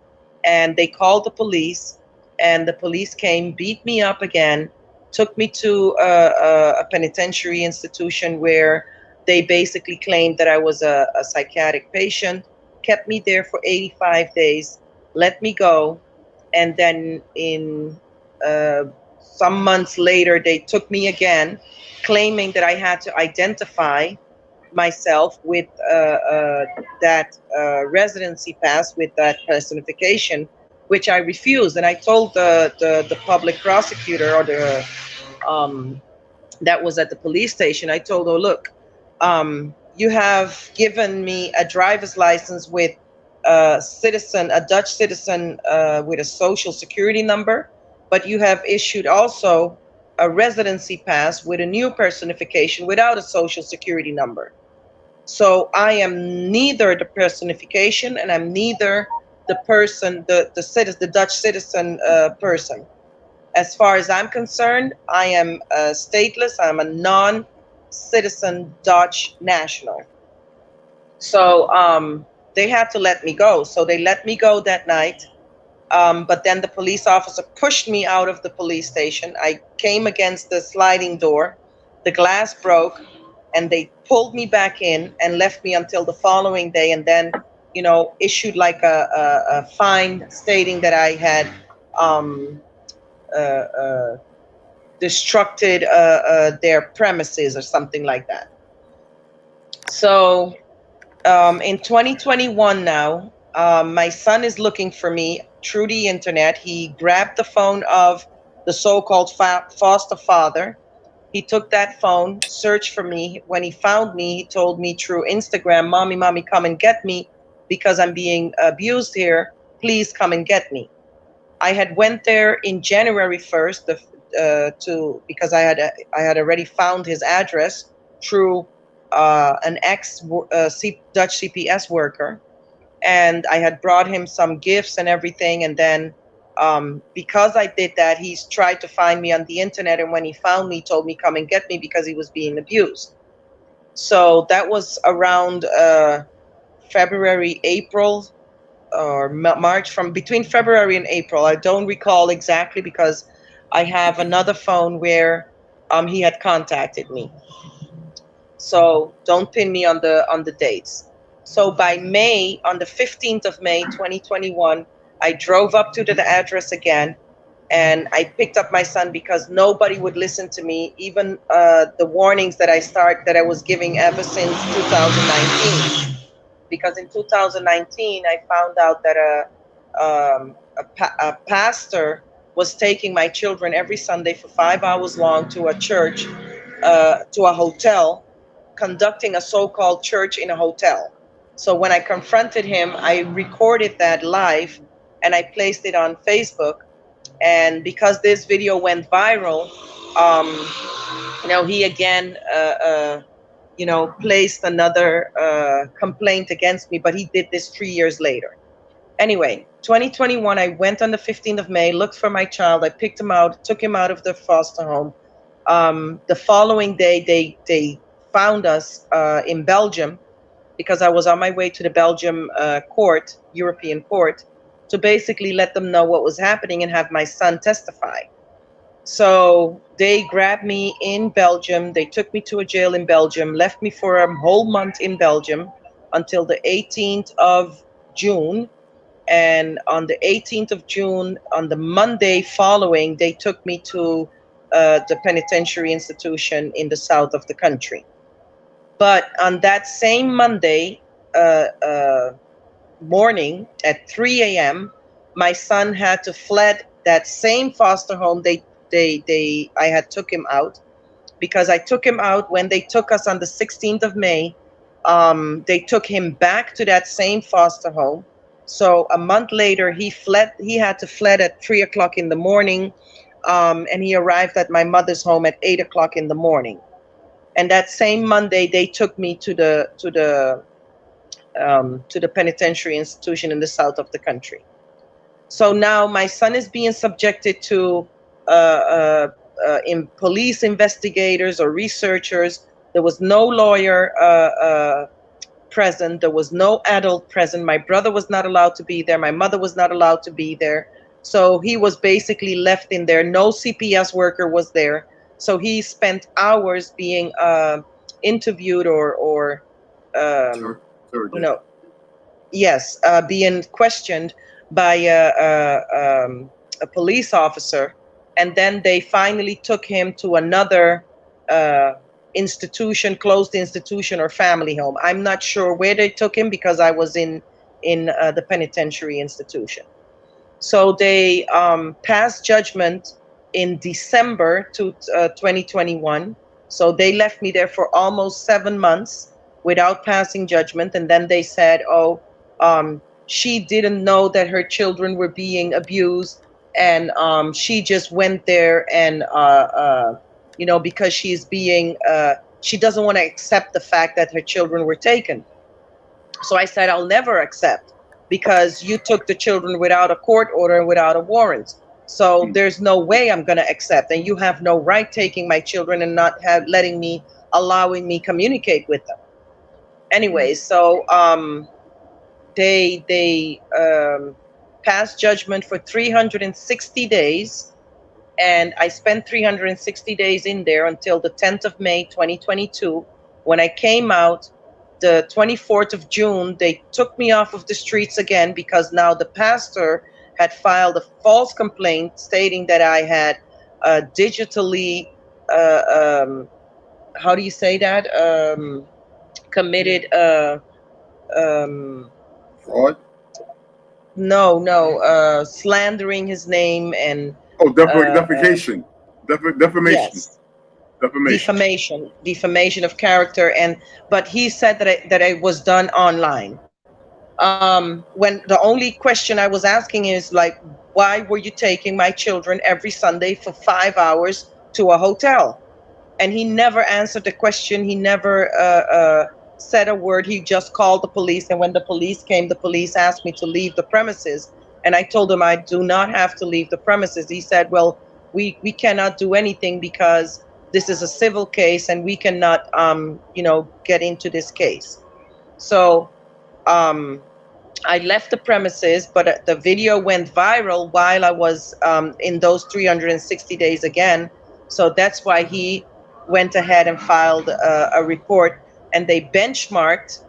And they called the police, and the police came, beat me up again, took me to a penitentiary institution where they basically claimed that I was a psychiatric patient, kept me there for 85 days, let me go. And then in some months later, they took me again, claiming that I had to identify myself with that residency pass, with that personification, which I refused. And I told the public prosecutor, or the that was at the police station, I told her, look, you have given me a driver's license with a Dutch citizen with a social security number, but you have issued also a residency pass with a new personification without a social security number. So I am neither the personification and I'm neither the person, the Dutch citizen person. As far as I'm concerned, I am stateless. I'm a non citizen Dutch national. So they had to let me go. So they let me go that night. But then the police officer pushed me out of the police station. I came against the sliding door. The glass broke, and they pulled me back in and left me until the following day, and then, you know, issued like a fine stating that I had destructed their premises or something like that. So in 2021 now, my son is looking for me through the internet. He grabbed the phone of the so-called foster father. He took that phone, searched for me. When he found me, he told me through Instagram, mommy, come and get me because I'm being abused here. Please come and get me. I had went there in January 1st because I had already found his address through an Dutch CPS worker, and I had brought him some gifts and everything. And then because I did that, he's tried to find me on the internet, and when he found me, he told me come and get me because he was being abused. So that was around February, April, or March, from between February and April. I don't recall exactly because I have another phone where he had contacted me. So don't pin me on the dates. So by May, on the 15th of May, 2021, I drove up to the address again, and I picked up my son because nobody would listen to me, even the warnings that I was giving ever since 2019. Because in 2019, I found out that a pastor was taking my children every Sunday for 5 hours long to a church, to a hotel, conducting a so-called church in a hotel. So when I confronted him, I recorded that live and I placed it on Facebook. And because this video went viral, he again, placed another complaint against me, but he did this 3 years later. Anyway, 2021, I went on the 15th of May, looked for my child. I picked him out, took him out of the foster home. The following day, they found us in Belgium, because I was on my way to the Belgium court, European court, to basically let them know what was happening and have my son testify. So they grabbed me in Belgium. They took me to a jail in Belgium, left me for a whole month in Belgium until the 18th of June. And on the 18th of June, on the Monday following, they took me to the penitentiary institution in the south of the country. But on that same Monday morning at 3 a.m., my son had to fled that same foster home I had took him out, because I took him out when they took us on the 16th of May. They took him back to that same foster home. So a month later, he fled. He had to fled at 3 o'clock in the morning, and he arrived at my mother's home at 8 o'clock in the morning. And that same Monday, they took me to the penitentiary institution in the south of the country. So now my son is being subjected to in police investigators or researchers. There was no lawyer present. There was no adult present. My brother was not allowed to be there. My mother was not allowed to be there. So he was basically left in there. No CPS worker was there. So he spent hours being interviewed or being questioned by a police officer. And then they finally took him to another institution, closed institution or family home. I'm not sure where they took him because I was in the penitentiary institution. So they passed judgment in December 2021. So they left me there for almost 7 months without passing judgment. And then they said, she didn't know that her children were being abused. And she just went there and, because she's being, she doesn't want to accept the fact that her children were taken. So I said, I'll never accept, because you took the children without a court order and without a warrant. So there's no way I'm going to accept. And you have no right taking my children and not letting me allowing me communicate with them. Anyway, so they passed judgment for 360 days, and I spent 360 days in there until the 10th of May 2022. When I came out, the 24th of June, they took me off of the streets again because now the pastor had filed a false complaint stating that I had digitally, how do you say that? Committed Fraud? no, slandering his name and Oh, defamation. Defamation. yes, Defamation. defamation of character. And but he said that it was done online. When the only question I was asking is like, why were you taking my children every Sunday for 5 hours to a hotel? And he never answered the question. He never said a word. He just called the police. And when the police came, the police asked me to leave the premises. And I told him I do not have to leave the premises. He said, well, we cannot do anything because this is a civil case and we cannot, get into this case. So I left the premises, but the video went viral while I was in those 360 days again. So that's why he went ahead and filed a report, and they benchmarked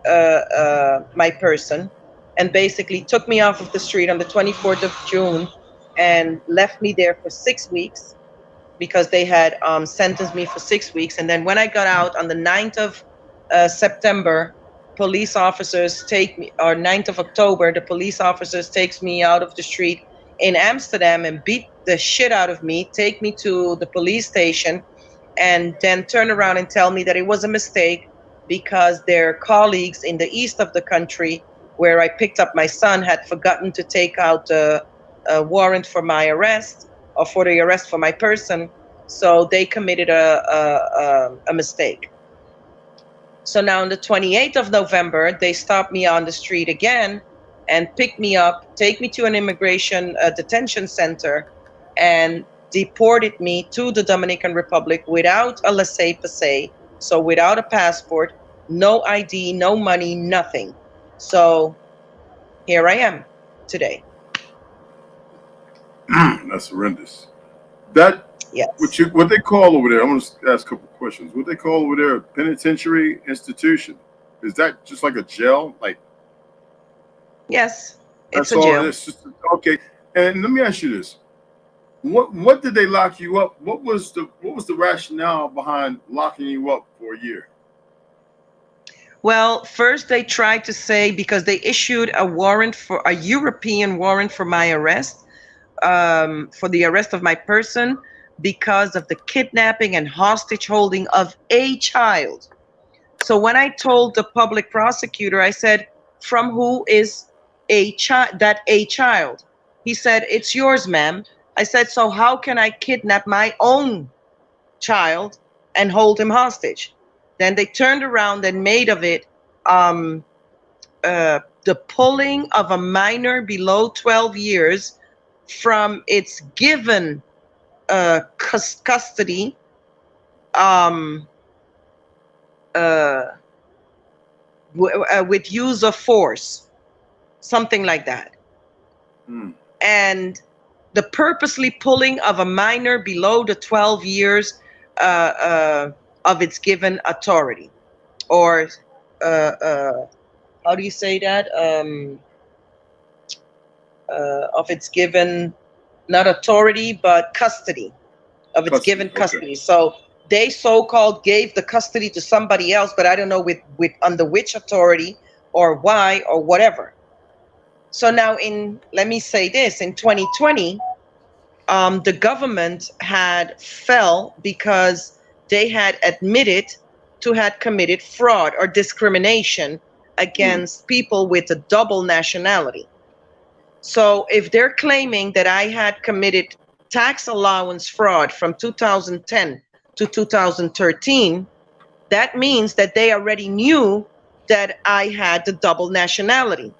my person and basically took me off of the street on the 24th of June and left me there for 6 weeks because they had sentenced me for 6 weeks. And then when I got out on the 9th of September, police officers take me, or 9th of October, the police officers takes me out of the street in Amsterdam and beat the shit out of me, take me to the police station, and then turn around and tell me that it was a mistake because their colleagues in the east of the country, where I picked up my son, had forgotten to take out a warrant for my arrest or for the arrest for my person. So they committed a mistake. So now on the 28th of November, they stopped me on the street again and picked me up, take me to an immigration detention center, and deported me to the Dominican Republic without a laissez-passer, so without a passport, no ID, no money, nothing. So here I am today. That's horrendous. That Yes. what they call over there, I'm going to ask a couple questions. What they call over there a penitentiary institution, is that just like a jail? Like, Yes, it's that's a all jail. it's just, okay. And let me ask you this. What did they lock you up? What was the rationale behind locking you up for a year? Well, first they tried to say because they issued a European warrant for my arrest, for the arrest of my person because of the kidnapping and hostage holding of a child. So when I told the public prosecutor, I said, from who is that a child? He said, it's yours, ma'am. I said, so how can I kidnap my own child and hold him hostage? Then they turned around and made of it the pulling of a minor below 12 years from its given custody with use of force, something like that. And the purposely pulling of a minor below the 12 years of its given authority, or how do you say that? Of its given, not authority, but custody, of its given custody. Okay. So they so-called gave the custody to somebody else, but I don't know with under which authority or why or whatever. So now let me say this, in 2020, the government had fell because they had admitted to had committed fraud or discrimination against people with a double nationality. So if they're claiming that I had committed tax allowance fraud from 2010 to 2013, that means that they already knew that I had the double nationality.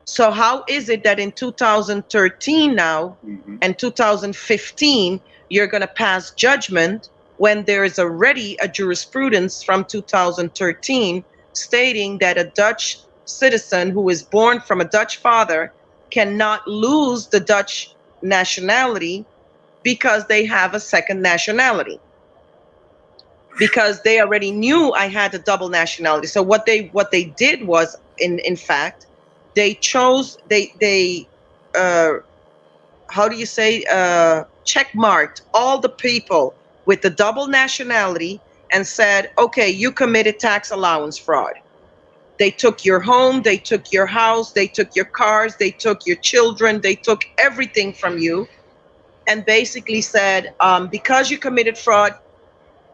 So how is it that in 2013 now and 2015, you're going to pass judgment when there is already a jurisprudence from 2013 stating that a Dutch citizen who is born from a Dutch father cannot lose the Dutch nationality because they have a second nationality. Because they already knew I had a double nationality. So what they did was, in fact, they chose, how do you say, check marked all the people with the double nationality and said, okay, you committed tax allowance fraud. They took your home, they took your house, they took your cars, they took your children, they took everything from you, and basically said, because you committed fraud,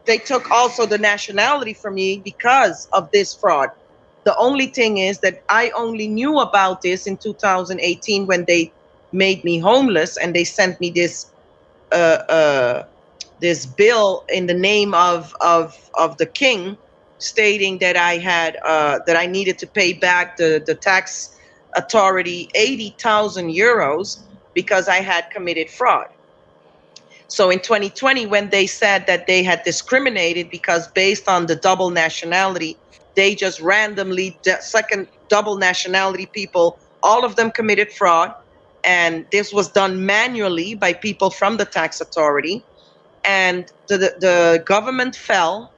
they took also the nationality from me because of this fraud. The only thing is that I only knew about this in 2018 when they made me homeless and they sent me this this bill in the name of the king, stating that I had that I needed to pay back the tax authority 80,000 euros because I had committed fraud. So in 2020, when they said that they had discriminated because based on the double nationality, they just randomly second double nationality people, all of them committed fraud. And this was done manually by people from the tax authority. And the government fell.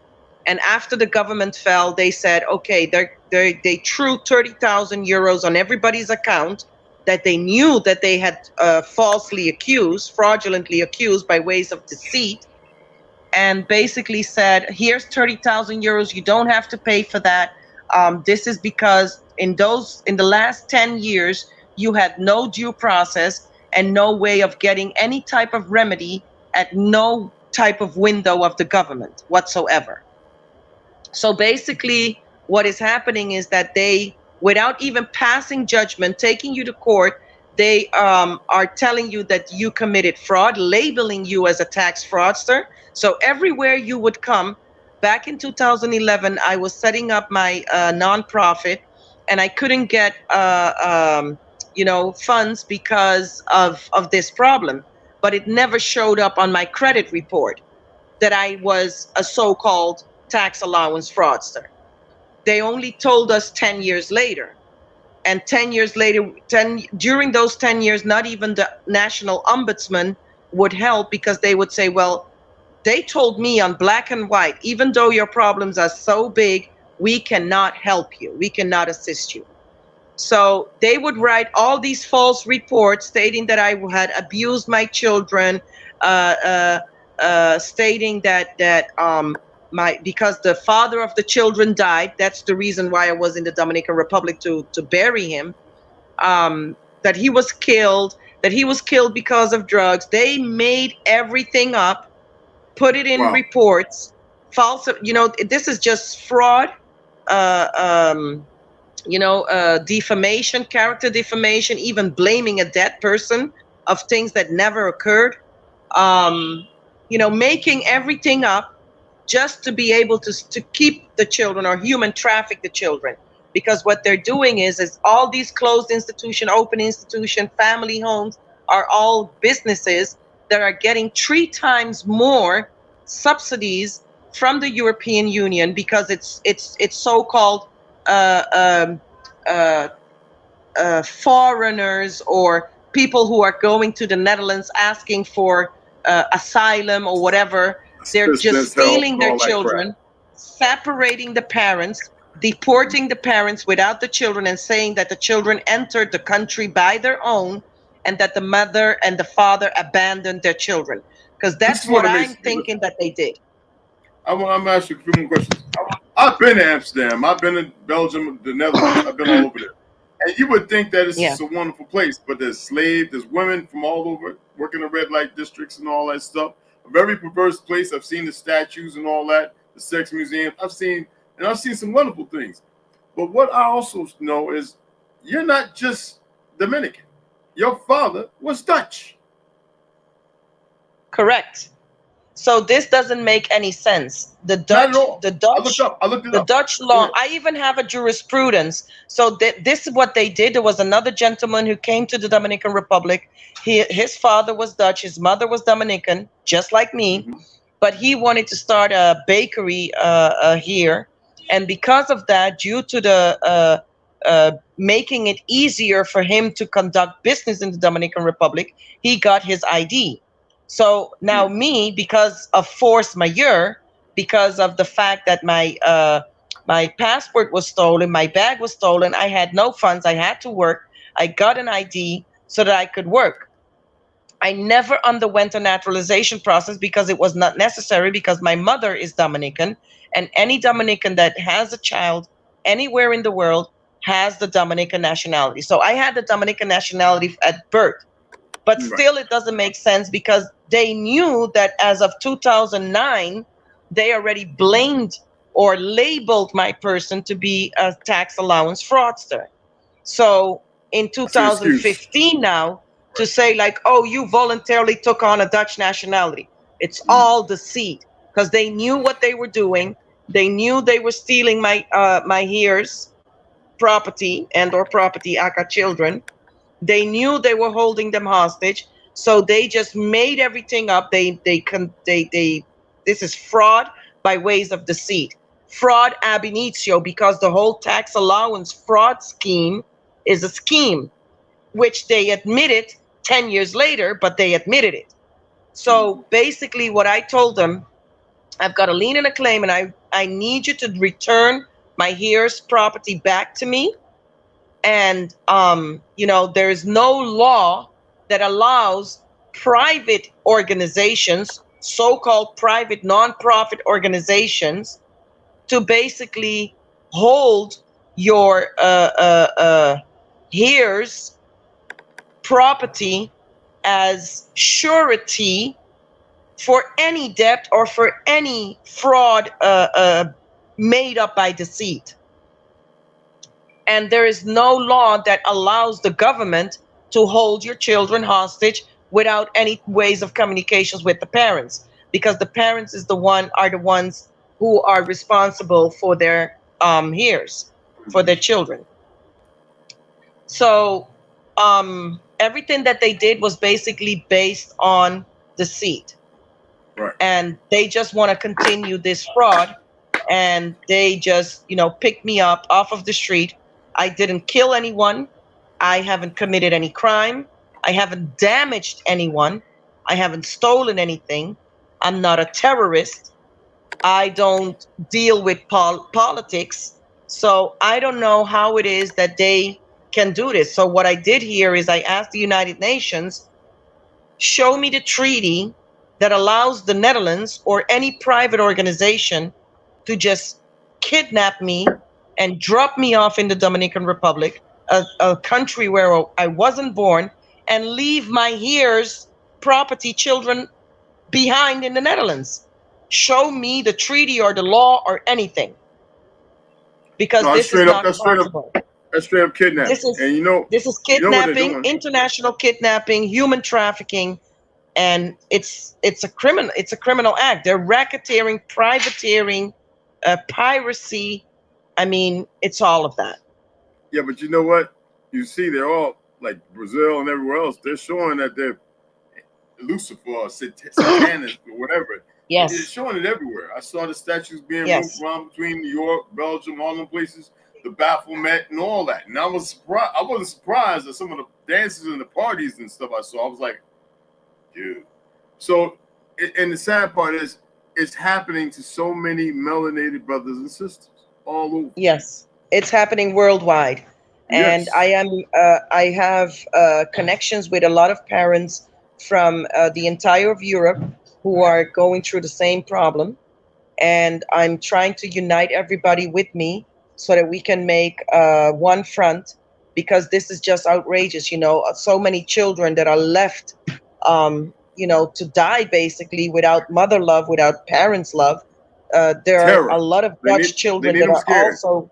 And after the government fell, they said, okay, they threw 30,000 euros on everybody's account that they knew that they had falsely accused, fraudulently accused by ways of deceit, and basically said, here's 30,000 euros, you don't have to pay for that. This is because in the last 10 years, you had no due process and no way of getting any type of remedy at no type of window of the government whatsoever. So basically what is happening is that they, without even passing judgment, taking you to court, they are telling you that you committed fraud, labeling you as a tax fraudster. So everywhere you would come, back in 2011, I was setting up my nonprofit, and I couldn't get funds because of this problem. But it never showed up on my credit report that I was a so-called tax allowance fraudster. They only told us 10 years later. And 10 years later, during those 10 years, not even the national ombudsman would help, because they would say, well, they told me on black and white, even though your problems are so big, we cannot help you. We cannot assist you. So they would write all these false reports stating that I had abused my children, stating that because the father of the children died, that's the reason why I was in the Dominican Republic to bury him, that he was killed because of drugs. They made everything up, put it in reports, false, this is just fraud, defamation, character defamation, even blaming a dead person of things that never occurred, making everything up just to be able to keep the children or human traffic the children. Because what they're doing is all these closed institution, open institution, family homes are all businesses that are getting 3 times more subsidies from the European Union, because it's so-called foreigners or people who are going to the Netherlands asking for asylum or whatever. They're just stealing their children, separating the parents, deporting the parents without the children, and saying that the children entered the country by their own and that the mother and the father abandoned their children. Because that's what I'm thinking that they did. I'm going to ask you a few more questions. I've been to Amsterdam. I've been to Belgium, the Netherlands. I've been all over there. And you would think that it's a wonderful place, but there's women from all over working the red light districts and all that stuff. A very perverse place. I've seen the statues and all that, the sex museum. I've seen some wonderful things. But what I also know is you're not just Dominican. Your father was Dutch. Correct. So this doesn't make any sense. The Dutch law. I even have a jurisprudence. So this is what they did. There was another gentleman who came to the Dominican Republic. His father was Dutch. His mother was Dominican, just like me. but he wanted to start a bakery here. And because of that, due to the making it easier for him to conduct business in the Dominican Republic, he got his ID. So now me, because of force majeure, because of the fact that my passport was stolen, my bag was stolen, I had no funds, I had to work, I got an ID so that I could work. I never underwent a naturalization process because it was not necessary, because my mother is Dominican, and any Dominican that has a child anywhere in the world has the Dominican nationality. So I had the Dominican nationality at birth, but still it doesn't make sense because they knew that as of 2009, they already blamed or labeled my person to be a tax allowance fraudster. So in 2015 now, to say like, oh, you voluntarily took on a Dutch nationality, it's all deceit, because they knew what they were doing. They knew they were stealing my heirs property and or property aka children. They knew they were holding them hostage, so they just made everything up. They this is fraud by ways of deceit, fraud ab initio, because the whole tax allowance fraud scheme is a scheme which they admitted 10 years later, but they admitted it. So basically what I told them, I've got a lien and a claim, and I need you to return my heirs property back to me. And you know, there is no law that allows private organizations, so-called private non-profit organizations, to basically hold your heirs property as surety for any debt or for any fraud made up by deceit. And there is no law that allows the government to hold your children hostage without any ways of communications with the parents, because the parents are the ones who are responsible for their heirs, for their children. So everything that they did was basically based on deceit. Right. And they just want to continue this fraud, and they just, you know, picked me up off of the street. I didn't kill anyone. I haven't committed any crime. I haven't damaged anyone. I haven't stolen anything. I'm not a terrorist. I don't deal with politics. So I don't know how it is that they can do this. So what I did here is I asked the United Nations, show me the treaty that allows the Netherlands or any private organization to just kidnap me and drop me off in the Dominican Republic, a country where I wasn't born, and leave my heirs, property, children behind in the Netherlands. Show me the treaty or the law or anything, because this is not possible. That's straight up kidnapping. This is kidnapping, international kidnapping, human trafficking, and it's a criminal act. They're racketeering, privateering, piracy. I mean, it's all of that. Yeah, but you know what? You see, they're all like Brazil and everywhere else. They're showing that they're Lucifer or Satanis or whatever. Yes. They're showing it everywhere. I saw the statues being moved around between New York, Belgium, all them places, the Baphomet and all that. And I was surprised. I wasn't surprised at some of the dances and the parties and stuff I saw. I was like, dude. So, and the sad part is, it's happening to so many melanated brothers and sisters all over. Yes, it's happening worldwide. And Yes. I have connections with a lot of parents from the entire of Europe who are going through the same problem. And I'm trying to unite everybody with me so that we can make one front, because this is just outrageous. You know, so many children that are left, you know, to die basically without mother love, without parents' love. There are a lot of Dutch children that are also,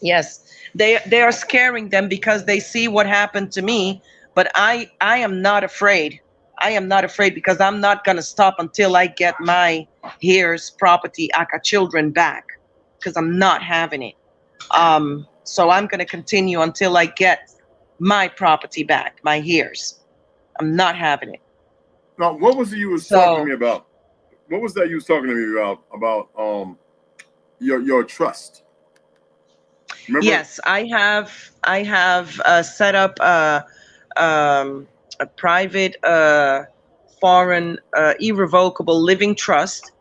yes, they are scaring them because they see what happened to me. But I am not afraid. I am not afraid, because I'm not going to stop until I get my heirs property, aka children, back, because I'm not having it. So I'm going to continue until I get my property back, my heirs. I'm not having it. Now, what was it you was talking to me about? what was that you was talking to me about your trust? Remember? Yes, I have set up a private foreign irrevocable living trust.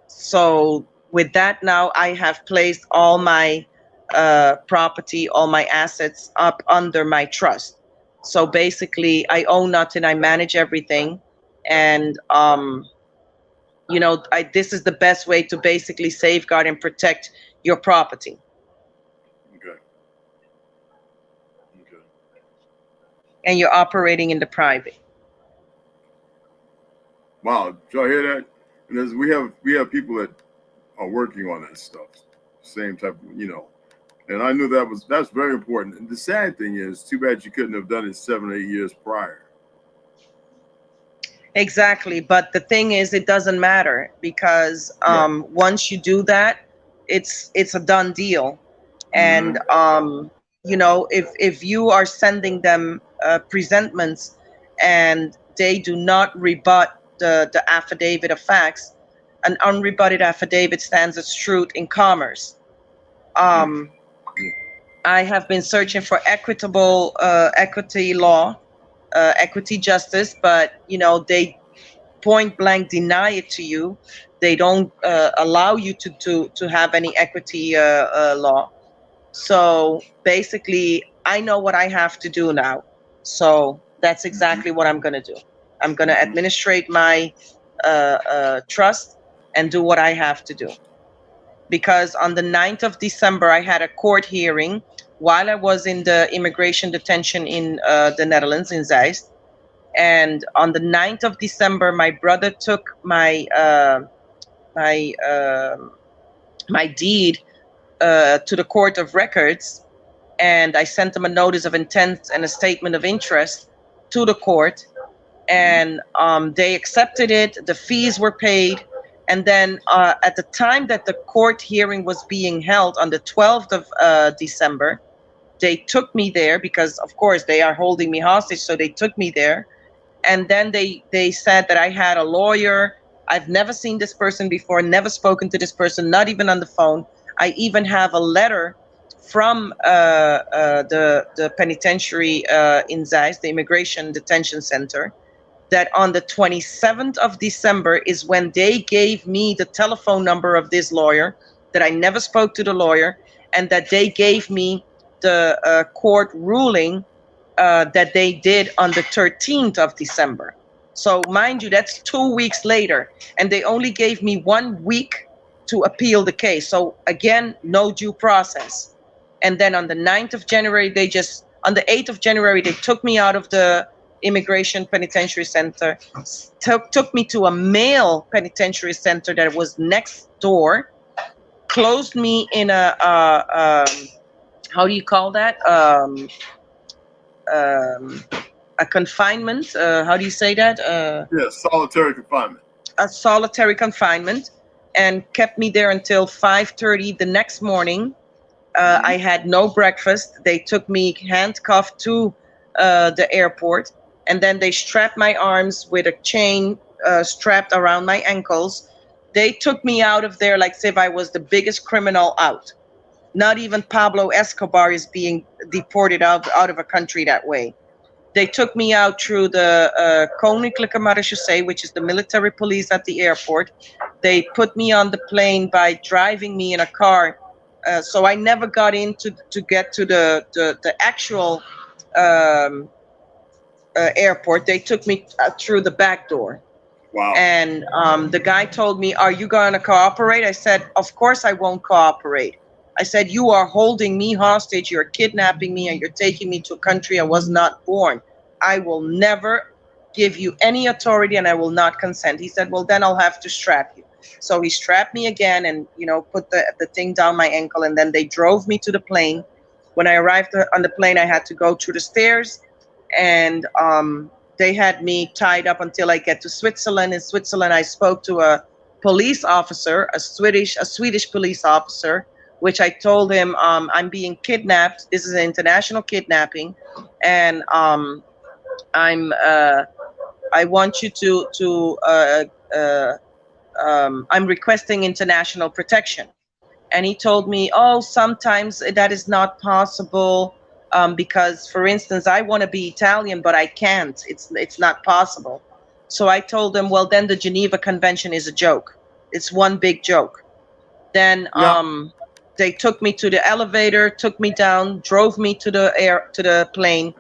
So with that now, I have placed all my property, all my assets up under my trust. So basically, I own nothing. I manage everything, and you know, this is the best way to basically safeguard and protect your property. Okay. Okay. And you're operating in the private. Wow, did y'all hear that? And as we have people that are working on that stuff, same type of, you know. And I knew that's very important. And the sad thing is, too bad you couldn't have done it 7 or 8 years prior. Exactly, but the thing is, it doesn't matter because once you do that, it's a done deal. And you know, if you are sending them presentments and they do not rebut the affidavit of facts, an unrebutted affidavit stands as truth in commerce. I have been searching for equitable equity law, equity justice, but you know, they point blank deny it to you. They don't allow you to have any equity law. So basically, I know what I have to do now. So that's exactly what I'm going to do. I'm going to administrate my trust and do what I have to do. Because on the 9th of December, I had a court hearing while I was in the immigration detention in the Netherlands, in Zeist. And on the 9th of December, my brother took my my deed to the Court of Records, and I sent them a notice of intent and a statement of interest to the court, and they accepted it. The fees were paid, and then at the time that the court hearing was being held on the 12th of December, they took me there because, of course, they are holding me hostage, so they took me there. And then they said that I had a lawyer. I've never seen this person before, never spoken to this person, not even on the phone. I even have a letter from the penitentiary in Zeist, the Immigration Detention Center, that on the 27th of December is when they gave me the telephone number of this lawyer, that I never spoke to the lawyer, and that they gave me the court ruling that they did on the 13th of December. So mind you, that's 2 weeks later, and they only gave me 1 week to appeal the case. So again, no due process. And then on the 9th of January, on the 8th of January, they took me out of the immigration penitentiary center, took me to a male penitentiary center that was next door, closed me in a how do you call that? A confinement. How do you say that? Yeah, solitary confinement. A solitary confinement, and kept me there until 5:30 the next morning. I had no breakfast. They took me handcuffed to the airport, and then they strapped my arms with a chain strapped around my ankles. They took me out of there like as if I was the biggest criminal out. Not even Pablo Escobar is being deported out of a country that way. They took me out through the Koninklijke Marechaussee, which is the military police at the airport. They put me on the plane by driving me in a car. So I never got in to get to the actual airport. They took me through the back door. Wow. And the guy told me, "Are you going to cooperate?" I said, "Of course I won't cooperate." I said, "You are holding me hostage, you're kidnapping me, and you're taking me to a country I was not born. I will never give you any authority, and I will not consent." He said, "Well, then I'll have to strap you." So he strapped me again and, you know, put the thing down my ankle, and then they drove me to the plane. When I arrived on the plane, I had to go through the stairs, and they had me tied up until I get to Switzerland. In Switzerland, I spoke to a police officer, a Swedish police officer, which I told him, I'm being kidnapped. This is an international kidnapping, and I want you to I'm requesting international protection. And he told me, oh, sometimes that is not possible because, for instance, I want to be Italian, but I can't. It's not possible. So I told him, well, then the Geneva Convention is a joke. It's one big joke. Then they took me to the elevator, took me down, drove me to the plane,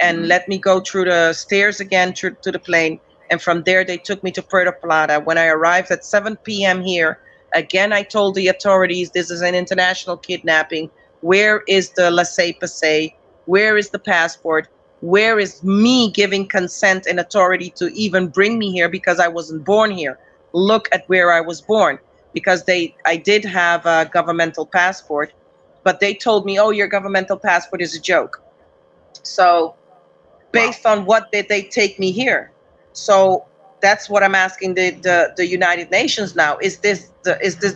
and let me go through the stairs again to the plane. And from there, they took me to Puerto Plata. When I arrived at 7 p.m. here, again, I told the authorities, this is an international kidnapping. Where is the laissez-passer? Where is the passport? Where is me giving consent and authority to even bring me here because I wasn't born here? Look at where I was born. Because I did have a governmental passport, but they told me, oh, your governmental passport is a joke. So based on what did they take me here? So that's what I'm asking the United Nations now. Is this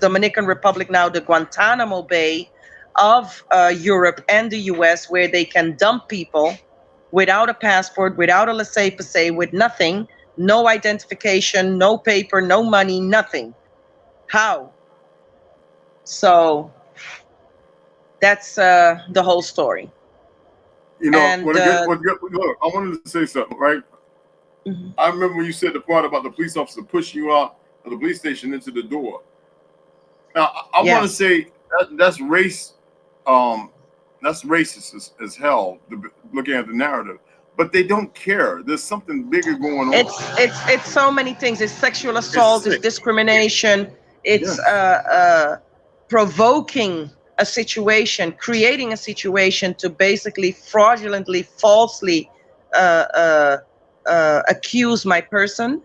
Dominican Republic now the Guantanamo Bay of Europe and the US, where they can dump people without a passport, without a laissez-passer, with nothing, no identification, no paper, no money, nothing? How? So that's the whole story. You know, And, look, I wanted to say something, right? Mhm. I remember when you said the part about the police officer pushing you out of the police station into the door. Now, I want to say that's race. That's racist as hell. Looking at the narrative, but they don't care. There's something bigger going on. It's so many things. It's sexual assault. It's discrimination. It's provoking a situation, creating a situation to basically fraudulently, falsely accuse my person.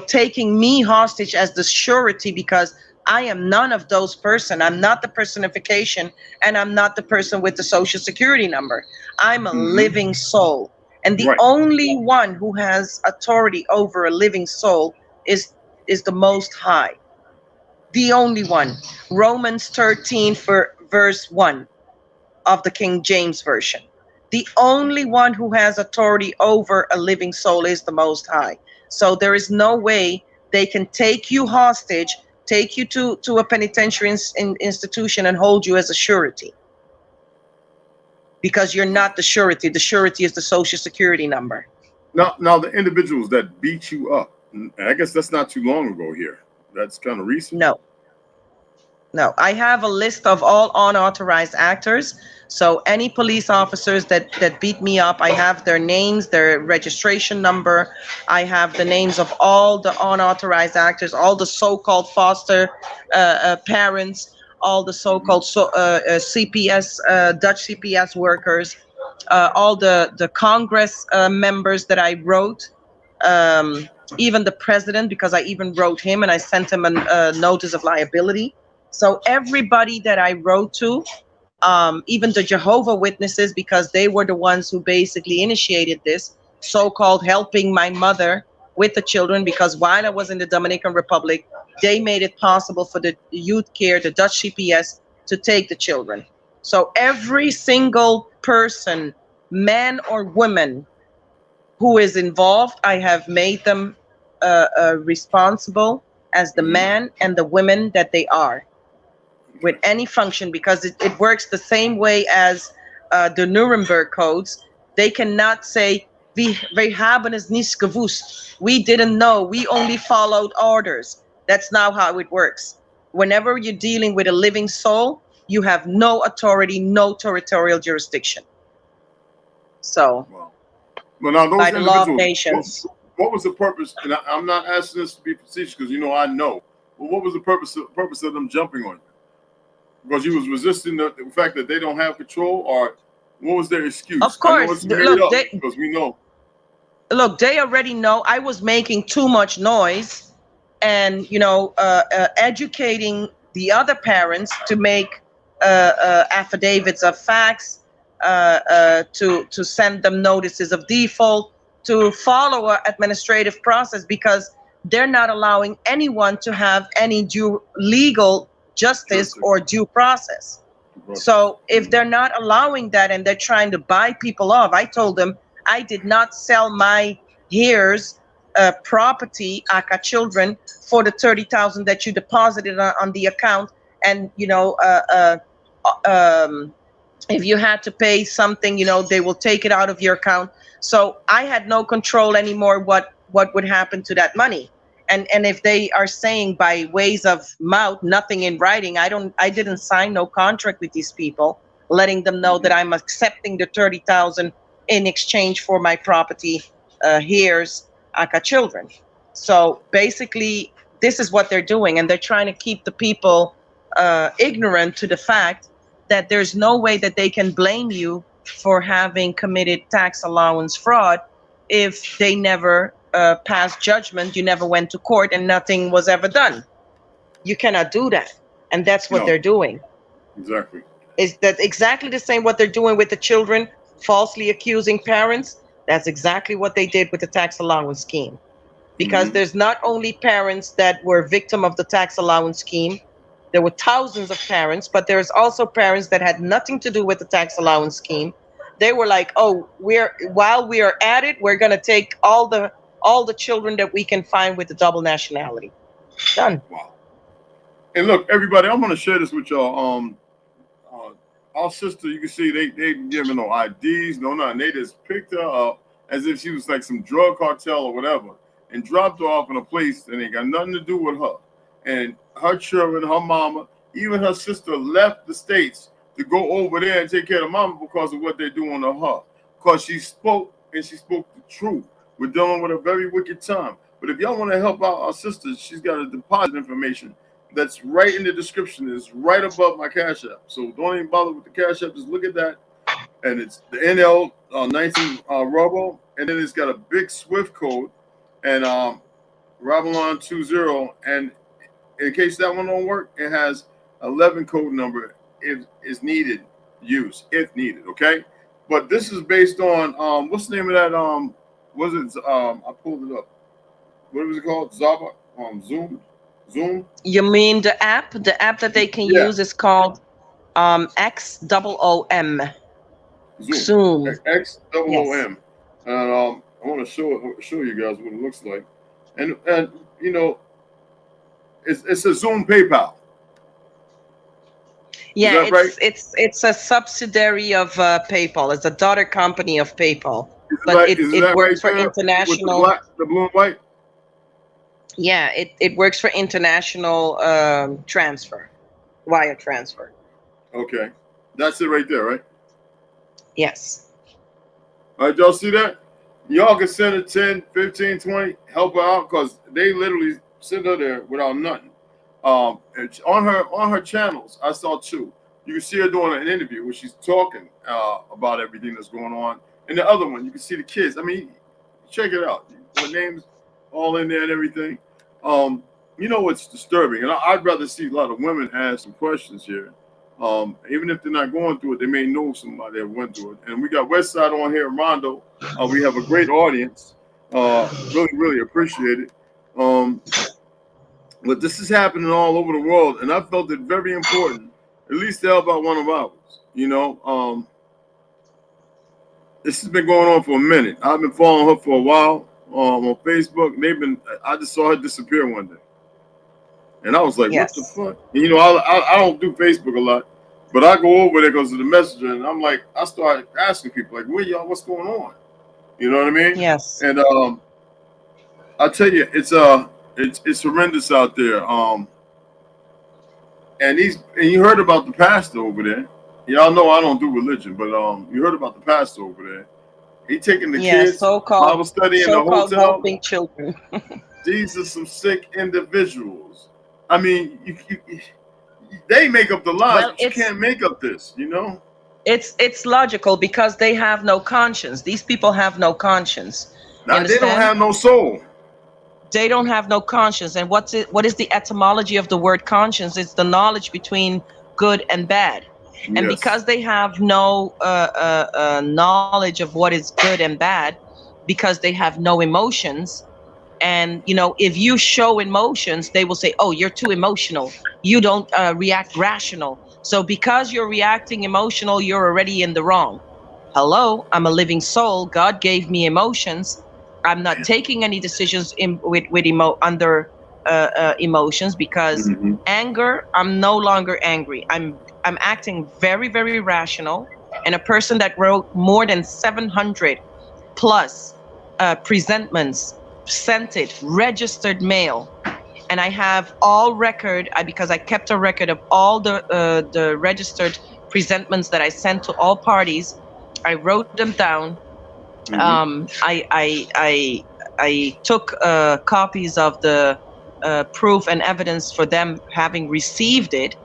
Taking me hostage as the surety because I am none of those person. I'm not the personification, and I'm not the person with the social security number. I'm a living soul. And the only one who has authority over a living soul is the Most High. The only one. Romans 13 verse 1 of the King James Version. The only one who has authority over a living soul is the Most High. So there is no way they can take you hostage, take you to a penitentiary institution and hold you as a surety. Because you're not the surety. The surety is the social security number. Now the individuals that beat you up, and I guess that's not too long ago here. That's kind of recent. No, I have a list of all unauthorized actors. So any police officers that beat me up, I have their names, their registration number. I have the names of all the unauthorized actors, all the so-called foster parents, all the so-called CPS, Dutch CPS workers, all the Congress members that I wrote, even the president, because I even wrote him and I sent him a notice of liability. So everybody that I wrote to, even the Jehovah Witnesses, because they were the ones who basically initiated this, so-called helping my mother with the children, because while I was in the Dominican Republic, they made it possible for the youth care, the Dutch CPS, to take the children. So every single person, man or woman, who is involved, I have made them responsible as the man and the women that they are, with any function, because it works the same way as the Nuremberg codes. They cannot say, wij haben es nicht gewusst. We didn't know, we only followed orders. That's not how it works. Whenever you're dealing with a living soul, you have no authority, no territorial jurisdiction. So, But now those by the law of individuals, nations. what was the purpose? And I'm not asking this to be facetious because I know. But what was the purpose of them jumping on you? Because you was resisting the fact that they don't have control, or what was their excuse? Of course, look, because we know. Look, they already know I was making too much noise, and educating the other parents to make affidavits of facts, to send them notices of default, to follow an administrative process, because they're not allowing anyone to have any due legal justice or due process. So if they're not allowing that and they're trying to buy people off, I told them I did not sell my hairs property, aka children, for the 30,000 that you deposited on the account. And if you had to pay something, they will take it out of your account. So I had no control anymore what would happen to that money. And if they are saying by ways of mouth, nothing in writing, I didn't sign no contract with these people, letting them know that I'm accepting the 30,000 in exchange for my property. Here's aka children. So basically, this is what they're doing, and they're trying to keep the people ignorant to the fact that there's no way that they can blame you for having committed tax allowance fraud if they never passed judgment, you never went to court, and nothing was ever done. You cannot do that. And that's what they're doing. Exactly. Is that exactly the same what they're doing with the children, falsely accusing parents? That's exactly what they did with the tax allowance scheme. Because there's not only parents that were victim of the tax allowance scheme, there were thousands of parents, but there's also parents that had nothing to do with the tax allowance scheme. They were like, oh, while we are at it, we're gonna take all the children that we can find with the double nationality. Done. Wow. And look, everybody, I'm gonna share this with y'all. Our sister, you can see they giving no IDs, no nothing. They just picked her up as if she was like some drug cartel or whatever, and dropped her off in a place that ain't got nothing to do with her. And her children, her mama, even her sister left the States to go over there and take care of mama because of what they're doing to her. Because she spoke, and she spoke the truth. We're dealing with a very wicked time. But if y'all want to help out our sister, she's got a deposit information that's right in the description. It's right above my Cash App. So don't even bother with the Cash App. Just look at that. And it's the NL 19 Robo. And then it's got a big SWIFT code and Ravelon 20. And in case that one don't work, it has 11 code number if is needed, if needed, okay? But this is based on what's the name of that I pulled it up. What was it called? Zaba? Zoom? You mean the app? The app that they can use is called XOOM. Zoom. XOOM. And I want to show you guys what it looks like. And it's a Zoom PayPal. Yeah, right? it's a subsidiary of PayPal. It's a daughter company of PayPal. But it works for international. With the blue and white? Yeah, it works for international transfer, wire transfer. Okay. That's it right there, right? Yes. All right, y'all see that? Y'all can send her 10, 15, 20, help her out, because they literally send her there without nothing. And on her channels, I saw two. You can see her doing an interview where she's talking about everything that's going on. And the other one, you can see the kids. I mean, check it out. The names all in there and everything. It's disturbing. And I'd rather see a lot of women ask some questions here. Even if they're not going through it, they may know somebody that went through it. And we got Westside on here, Rondo. We have a great audience. Really, really appreciate it. But this is happening all over the world, and I felt it very important, at least to help out one of ours. This has been going on for a minute. I've been following her for a while on Facebook. I just saw her disappear one day. And I was like, What the fuck? And, I don't do Facebook a lot, but I go over there because of the messenger, and I'm like, I start asking people, like, where y'all, what's going on? You know what I mean? Yes. And I tell you, it's horrendous out there. And you heard about the pastor over there. Y'all know I don't do religion, but you heard about the pastor over there. He taking the kids Bible study in the hotel. Helping children. These are some sick individuals. I mean, they make up the lies, but you can't make up this, It's logical because they have no conscience. These people have no conscience. Now, they don't have no soul. They don't have no conscience. And what is the etymology of the word conscience? It's the knowledge between good and bad. And because they have no knowledge of what is good and bad, because they have no emotions, and if you show emotions, they will say, oh, you're too emotional. You don't react rational. So because you're reacting emotional, you're already in the wrong. Hello, I'm a living soul. God gave me emotions. I'm not taking any decisions under emotions, because anger, I'm no longer angry. I'm acting very, very rational. And a person that wrote more than 700 plus presentments, sent it, registered mail, and I have all record, because I kept a record of all the registered presentments that I sent to all parties. I wrote them down. I took copies of the proof and evidence for them having received it.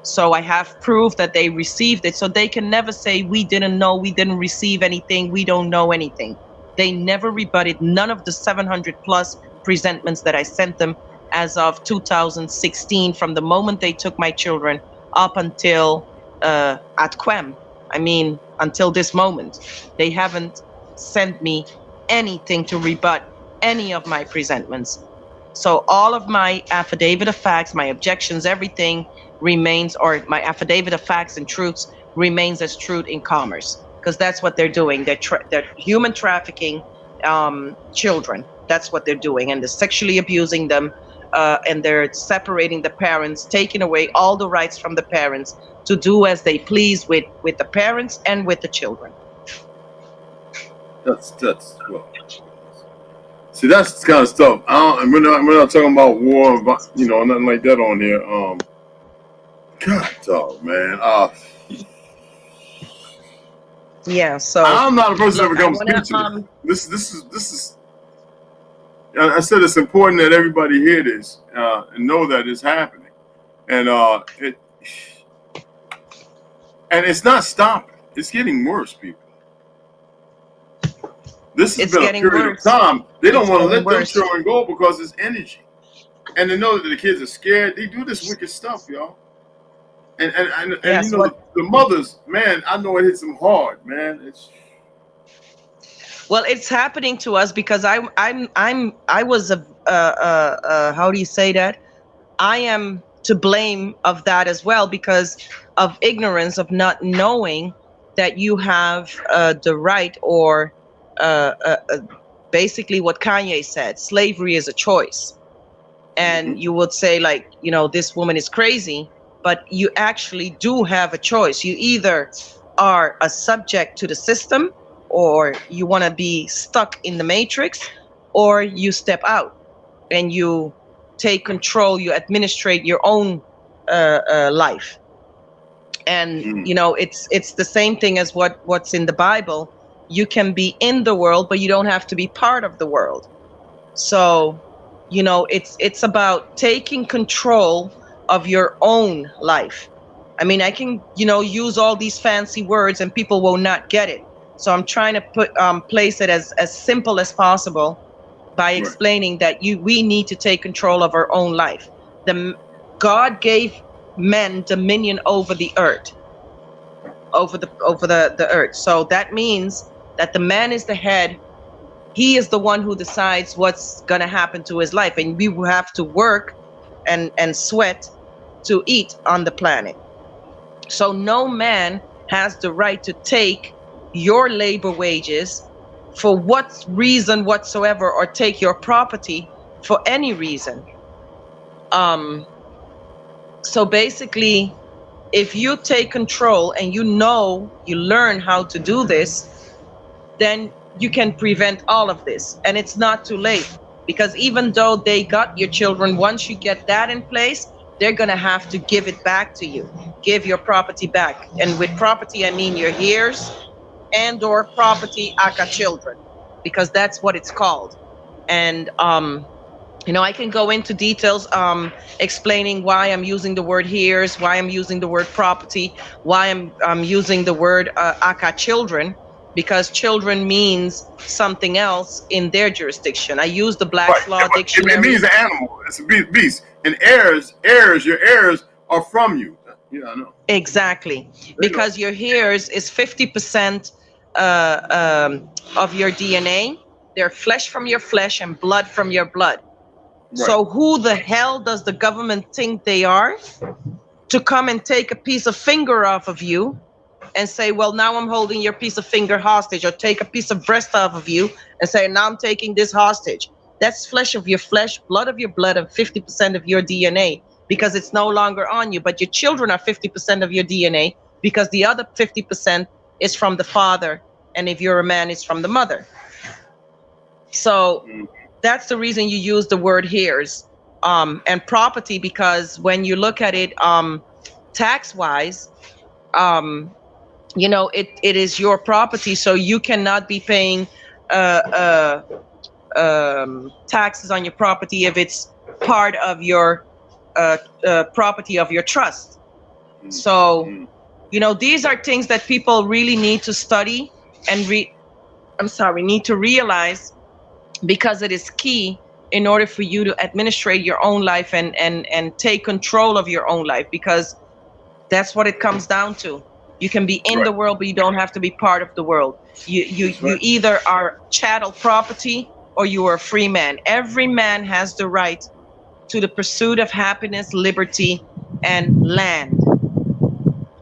So I have proof that they received it. So they can never say, we didn't know, we didn't receive anything, we don't know anything. They never rebutted none of the 700 plus presentments that I sent them as of 2016, from the moment they took my children up until Atquem. I mean, until this moment, they haven't sent me anything to rebut any of my presentments. So all of my affidavit of facts, my objections, everything remains, or my affidavit of facts and truths remains as truth in commerce, because that's what they're doing. They're human trafficking children. That's what they're doing, and they're sexually abusing them, and they're separating the parents, taking away all the rights from the parents to do as they please with the parents and with the children. That's well. See, that's the kind of stuff. We're not talking about war, nothing like that on here. God, dog, man. Yeah. So I'm not a person that becomes speechless. This is. I said it's important that everybody hear this and know that it's happening, and it's not stopping. It's getting worse, people. This has been a period of time. They don't want to let them children go because it's energy, and they know that the kids are scared. They do this wicked stuff, y'all. And yes, the mothers, man, I know it hits them hard, man. Well, it's happening to us because I was how do you say that? I am to blame of that as well, because of ignorance, of not knowing that you have the right, or basically what Kanye said, slavery is a choice. And you would say, like, this woman is crazy, but you actually do have a choice. You either are a subject to the system, or you want to be stuck in the matrix, or you step out and you take control, you administrate your own life. And it's the same thing as what's in the Bible. You can be in the world, but you don't have to be part of the world. So it's about taking control of your own life. I mean, I can use all these fancy words and people will not get it. So I'm trying to place it as simple as possible by explaining that we need to take control of our own life. God gave men dominion over the earth, over the earth. So that means that the man is the head. He is the one who decides what's going to happen to his life, and we will have to work and sweat to eat on the planet. So no man has the right to take your labor wages for what reason whatsoever, or take your property for any reason. So basically, if you take control and you learn how to do this, then you can prevent all of this. And it's not too late, because even though they got your children, once you get that in place, they're going to have to give it back to you, give your property back. And with property, I mean your heirs and or property aka children, because that's what it's called. And I can go into details explaining why I'm using the word heirs, why I'm using the word property, why I'm using the word aka children, because children means something else in their jurisdiction. I use the Black's Law Dictionary. It means an animal. It's a beast. And your heirs are from you. Yeah, I know. Exactly. Because your heirs is 50% of your DNA. They're flesh from your flesh and blood from your blood. Right. So who the hell does the government think they are to come and take a piece of finger off of you and say, well, now I'm holding your piece of finger hostage, or take a piece of breast off of you and say, now I'm taking this hostage. That's flesh of your flesh, blood of your blood, and 50% of your DNA, because it's no longer on you. But your children are 50% of your DNA, because the other 50% is from the father. And if you're a man, it's from the mother. So that's the reason you use the word heirs, and property, because when you look at it tax wise, you know, it is your property, so you cannot be paying taxes on your property if it's part of your property of your trust. So, you know, these are things that people really need to study and need to realize, because it is key in order for you to administrate your own life and take control of your own life, because that's what it comes down to. You can be in the world, but you don't have to be part of the world. You either are chattel property or you are a free man. Every man has the right to the pursuit of happiness, liberty, and land.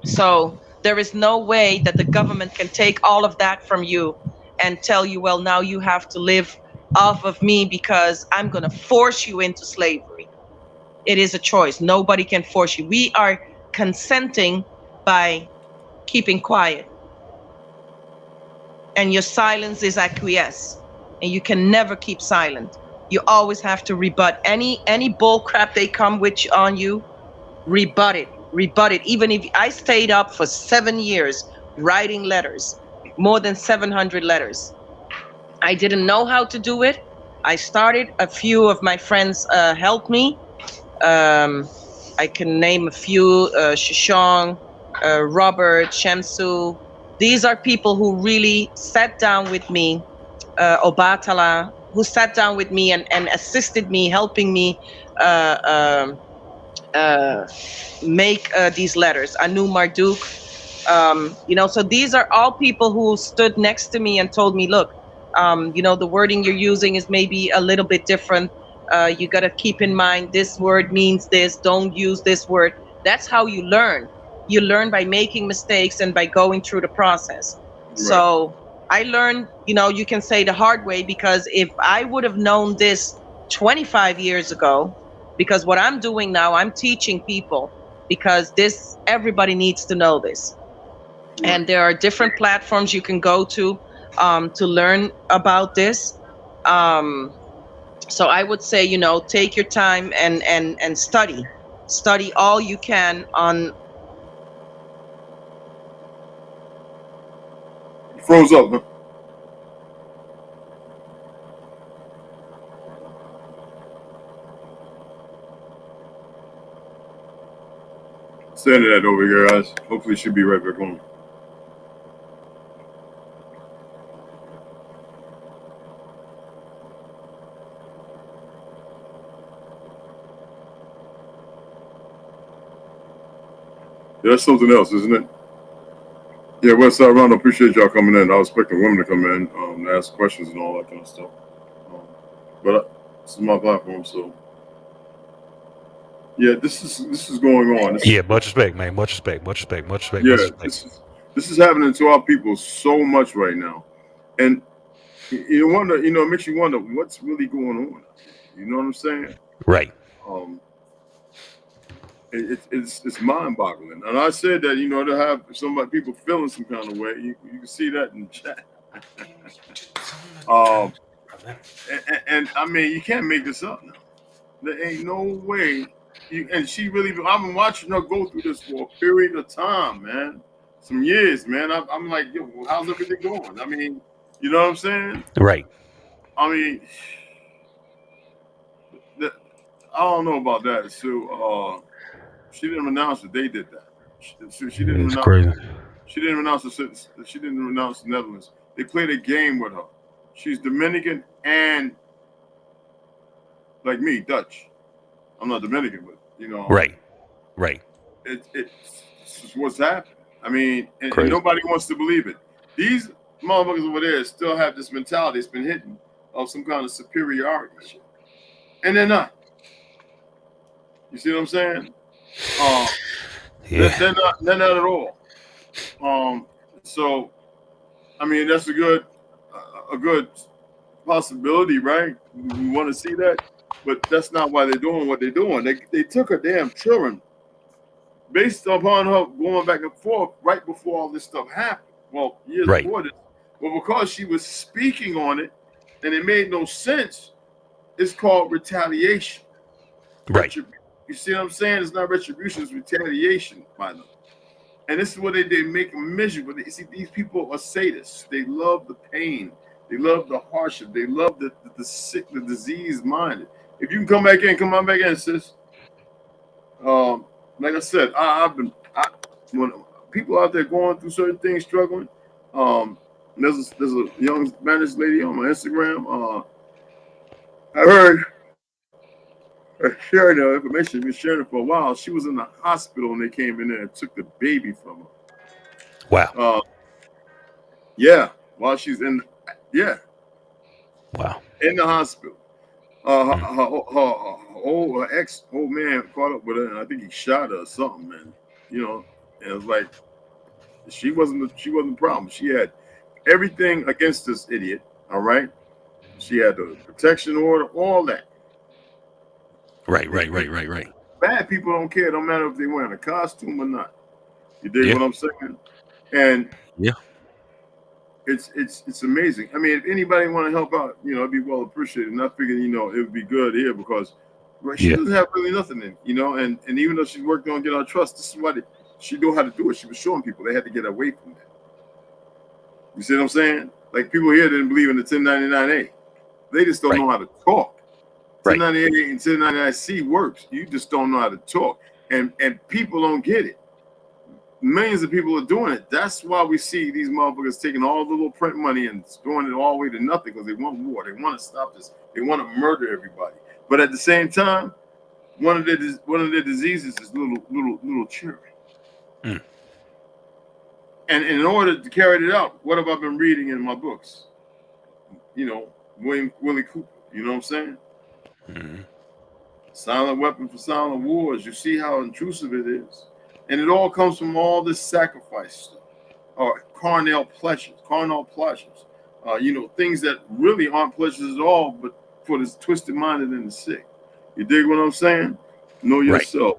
So there is no way that the government can take all of that from you and tell you, well, now you have to live off of me because I'm going to force you into slavery. It is a choice. Nobody can force you. We are consenting by keeping quiet. And your silence is acquiesce. And you can never keep silent. You always have to rebut any bull crap they come with on you. Rebut it. Even if I stayed up for 7 years writing letters, more than 700 letters. I didn't know how to do it. I started. A few of my friends helped me. I can name a few: Shishong, Robert, Shamsu. These are people who really sat down with me. Obatala, who sat down with me and assisted me, helping me make these letters. Anu Marduk, you know, so these are all people who stood next to me and told me, look, you know, the wording you're using is maybe a little bit different. You got to keep in mind this word means this. Don't use this word. That's how you learn. You learn by making mistakes and by going through the process. Right. So I learned, you know, you can say the hard way, because if I would have known this 25 years ago, because what I'm doing now, I'm teaching people, because everybody needs to know this. Right. And there are different platforms you can go to learn about this. So I would say, you know, take your time and study all you can on. You froze up, huh? Sending that over here, guys. Hopefully she'll be right back on. Yeah, that's something else, isn't it? Yeah, Westside Round, appreciate y'all coming in. I was expecting women to come in to ask questions and all that kind of stuff. But this is my platform, so yeah, this is going on. Much respect, man. Much respect. Yeah, much respect. This is happening to our people so much right now, and you wonder, you know, it makes you wonder what's really going on. You know what I'm saying? Right. It's mind-boggling, and I said that, you know, to have people feeling some kind of way, you can see that in the chat. And I mean, you can't make this up now. There ain't no way. And she really, I've been watching her go through this for a period of time, man. Some years, man. I'm like, yo, how's everything going? I mean, you know what I'm saying? Right. I mean, I don't know about that. So, she didn't announce that they did that. She didn't announce. Crazy. She didn't announce she didn't announce the Netherlands. They played a game with her. She's Dominican and, like me, Dutch. I'm not Dominican, but you know. Right. It's what's happening. I mean, and nobody wants to believe it. These motherfuckers over there still have this mentality. It's been hidden of some kind of superiority shit, and they're not. You see what I'm saying? Yeah. They're not at all. So I mean, that's a good possibility, right? We want to see that, but that's not why they're doing what they're doing. They took her damn children based upon her going back and forth right before all this stuff happened. Well, years Right. before this, but because she was speaking on it and it made no sense, it's called retaliation. Right. You see what I'm saying? It's not retribution, it's retaliation by them. And this is what they make them miserable. You see, these people are sadists. They love the pain. They love the hardship. They love the sick, the diseased minded. If you can come on back in, sis. Like I said, when people out there going through certain things, struggling. There's a young Spanish lady on my Instagram. I heard her sharing the information. Been sharing it for a while. She was in the hospital and they came in there and took the baby from her. Wow. Yeah, while she's in, yeah, Wow. in the hospital. Her ex old man caught up with her, and I think he shot her or something, man. You know, and it was like she wasn't the problem. She had everything against this idiot. All right, she had the protection order, all that. Right. Bad people don't care. Don't matter if they're wearing a costume or not. You dig Yeah. what I'm saying? And Yeah. it's amazing. I mean, if anybody want to help out, it'd be well appreciated. And I figured, it would be good here because she doesn't have really nothing in, and even though she's working on getting our trust, this is what she knew how to do it. She was showing people they had to get away from that. You see what I'm saying? Like people here didn't believe in the 1099A. They just don't know how to talk. 1098 and 1099C works. You just don't know how to talk. And people don't get it. Millions of people are doing it. That's why we see these motherfuckers taking all the little print money and throwing it all the way to nothing because they want war. They want to stop this. They want to murder everybody. But at the same time, one of their diseases is little children. Mm. And in order to carry it out, what have I been reading in my books? Willie Cooper. You know what I'm saying? Mm. Silent Weapon for Silent Wars. You see how intrusive it is. And it all comes from all this sacrifice stuff, or carnal pleasures, things that really aren't pleasures at all, but for the twisted minded and the sick. You dig what I'm saying? Know yourself.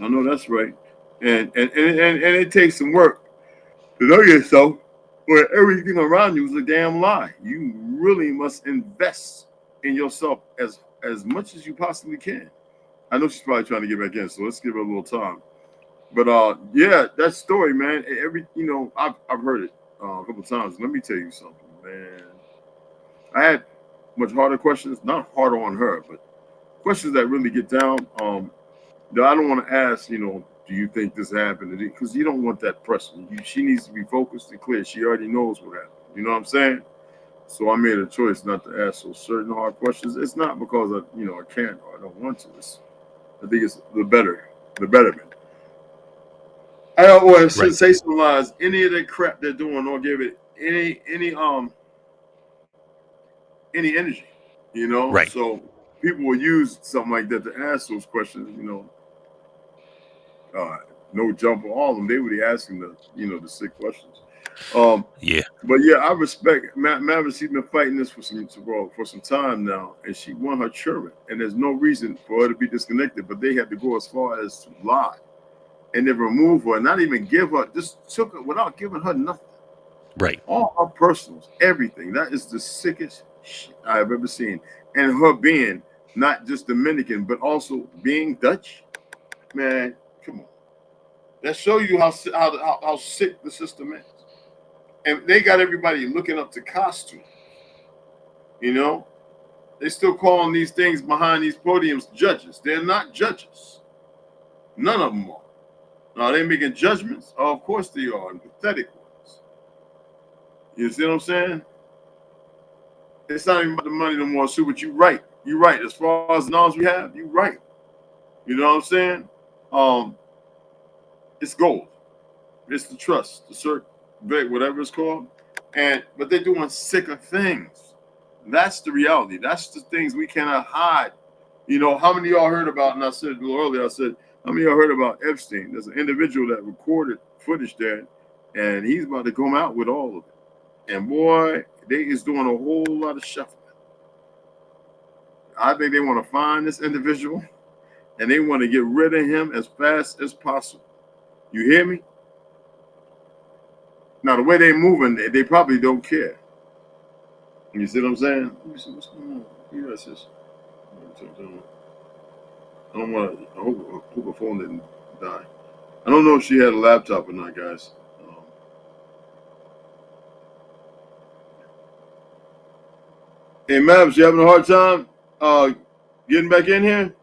I know that's right. And it takes some work to know yourself, where everything around you is a damn lie. You really must invest in yourself as much as you possibly can. I know she's probably trying to get back in, so let's give her a little time. But yeah, that story, man. I've heard it a couple times. Let me tell you something, man. I had much harder questions, not harder on her, but questions that really get down. That I don't want to ask. Do you think this happened? Because you don't want that pressure. She needs to be focused and clear. She already knows what happened. You know what I'm saying? So I made a choice not to ask those certain hard questions. It's not because I can't or I don't want to. I think it's the betterment. I don't want to sensationalize any of the crap they're doing or give it any energy, Right. So people will use something like that to ask those questions, no jump on all of them. They would be asking the sick questions. Yeah. But yeah, I respect Mavis. She's been fighting this for some time now, and she won her children, and there's no reason for her to be disconnected. But they had to go as far as to lie. And then remove her, not even give her, just took her without giving her nothing. Right. All her personals, everything. That is the sickest shit I've ever seen. And her being not just Dominican, but also being Dutch. Man, come on. That show you how sick the system is. And they got everybody looking up to costume. They still calling these things behind these podiums judges. They're not judges. None of them are. Are they making judgments? Oh, of course they are, and pathetic ones. You see what I'm saying? It's not even about the money no more, Sue, but you're right. You're right. As far as the knowledge we have, you're right. You know what I'm saying? It's gold. It's the trust, the cert, whatever it's called. But they're doing sicker things. That's the reality. That's the things we cannot hide. How many of y'all heard about, and I said a little earlier, how many of y'all heard about Epstein? There's an individual that recorded footage there, and he's about to come out with all of it. And boy, they is doing a whole lot of shuffling. I think they want to find this individual, and they want to get rid of him as fast as possible. You hear me? Now, the way they're moving, they probably don't care. You see what I'm saying? Let me see what's going on. Yes, yes. I don't want to. I hope her phone didn't die. I don't know if she had a laptop or not, guys. Hey, Mavis, you having a hard time getting back in here?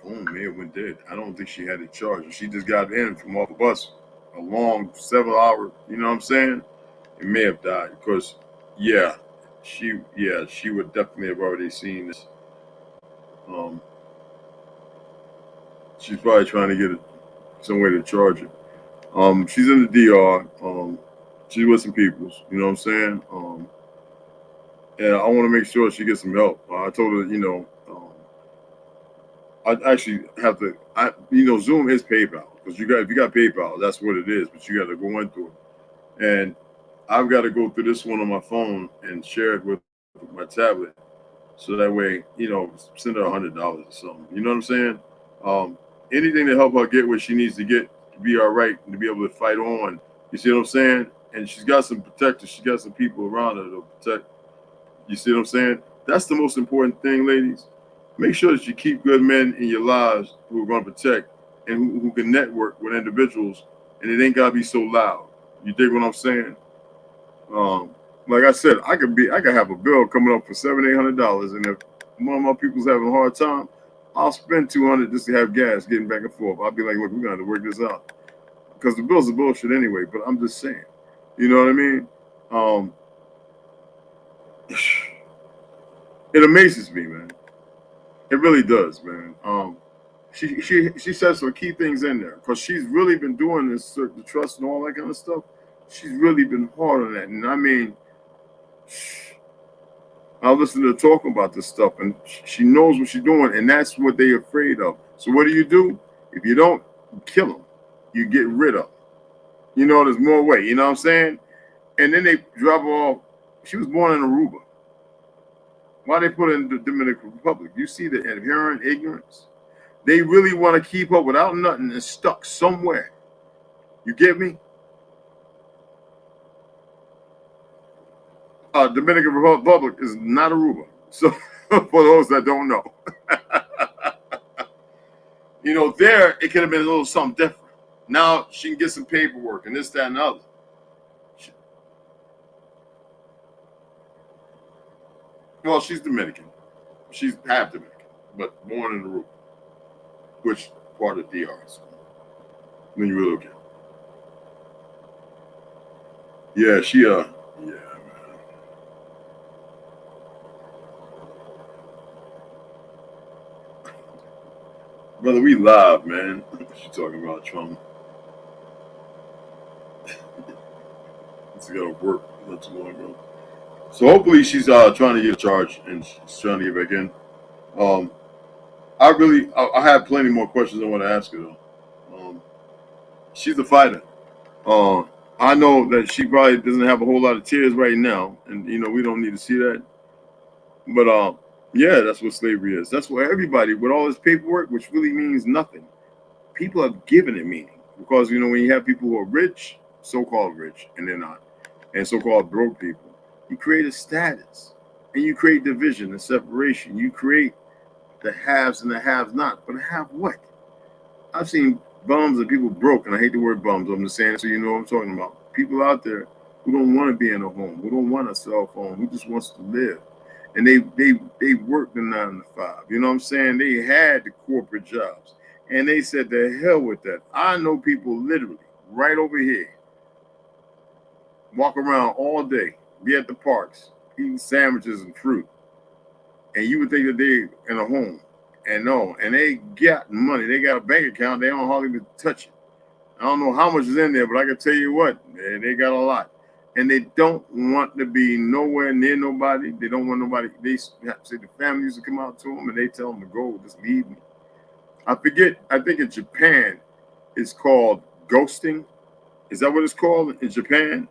Phone may have went dead. I don't think she had it charged. She just got in from off the bus, a long 7 hour. You know what I'm saying? It may have died because, she would definitely have already seen this. She's probably trying to get some way to charge it. She's in the DR. She's with some peoples. You know what I'm saying? And I want to make sure she gets some help. I told her, I actually have to. Zoom is PayPal because if you got PayPal, that's what it is. But you got to go into it, and I've got to go through this one on my phone and share it with my tablet, so that way, send her $100 or something. You know what I'm saying? Anything to help her get where she needs to get to be all right and to be able to fight on. You see what I'm saying? And she's got some protectors. She's got some people around her to protect. You see what I'm saying? That's the most important thing, ladies. Make sure that you keep good men in your lives who are going to protect and who can network with individuals, and it ain't got to be so loud. You dig what I'm saying? Like I said, I could have a bill coming up for $700-800, and if one of my people's having a hard time, I'll spend $200 just to have gas getting back and forth. I'll be like, look, we're gonna have to work this out because the bills are bullshit anyway. But I'm just saying, you know what I mean? It amazes me, man. It really does, man. She says some key things in there because she's really been doing this, the trust and all that kind of stuff. She's really been hard on that, and I mean, I listen to her talking about this stuff, and she knows what she's doing, and that's what they're afraid of. So what do? If you don't kill them, you get rid of them. There's more way. You know what I'm saying? And then they drop her off. She was born in Aruba. Why they put her in the Dominican Republic? You see the inherent ignorance. They really want to keep her without nothing and stuck somewhere. You get me? Dominican Republic is not Aruba. So for those that don't know, there it could have been a little something different. Now she can get some paperwork and this, that, and the other. Well, she's Dominican. She's half Dominican, but born in Aruba, which part of DR is. When you really look at it. Yeah, she yeah. Brother, we live, man. She's talking about Trump. It's got to work not too long ago. So hopefully she's trying to get a charge and she's trying to get back in. I have plenty more questions I want to ask her though. She's a fighter. I know that she probably doesn't have a whole lot of tears right now, and we don't need to see that. But yeah, that's what slavery is. That's what everybody with all this paperwork, which really means nothing. People have given it meaning because when you have people who are rich, so-called rich, and they're not, and so-called broke people, you create a status, and you create division and separation. You create the haves and the have-not. But have what? I've seen bums and people broke, and I hate the word bums. I'm just saying it so you know what I'm talking about. People out there who don't want to be in a home, who don't want a cell phone, who just wants to live. And they worked the 9 to 5. You know what I'm saying? They had the corporate jobs. And they said, the hell with that. I know people literally right over here walk around all day, be at the parks, eating sandwiches and fruit. And you would think that they're in a home. And no, and they got money. They got a bank account. They don't hardly even touch it. I don't know how much is in there, but I can tell you what, they got a lot. And they don't want to be nowhere near nobody. They don't want nobody. They have to say the family used to come out to them and they tell them to go, just leave me. I forget. I think in Japan, it's called ghosting. Is that what it's called in Japan?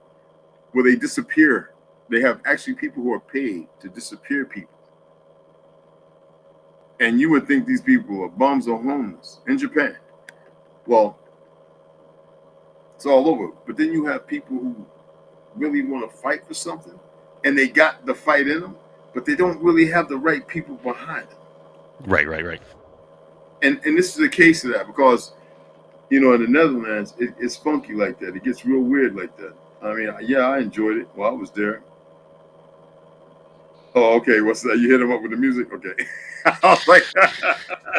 Where they disappear. They have actually people who are paid to disappear people. And you would think these people are bums or homeless in Japan. Well, it's all over. But then you have people who really want to fight for something, and they got the fight in them, but they don't really have the right people behind them. Right. And this is a case of that because, you know, in the Netherlands, it's funky like that. It gets real weird like that. I mean, yeah, I enjoyed it while I was there. Oh, okay. What's that? You hit him up with the music? Okay. I was like,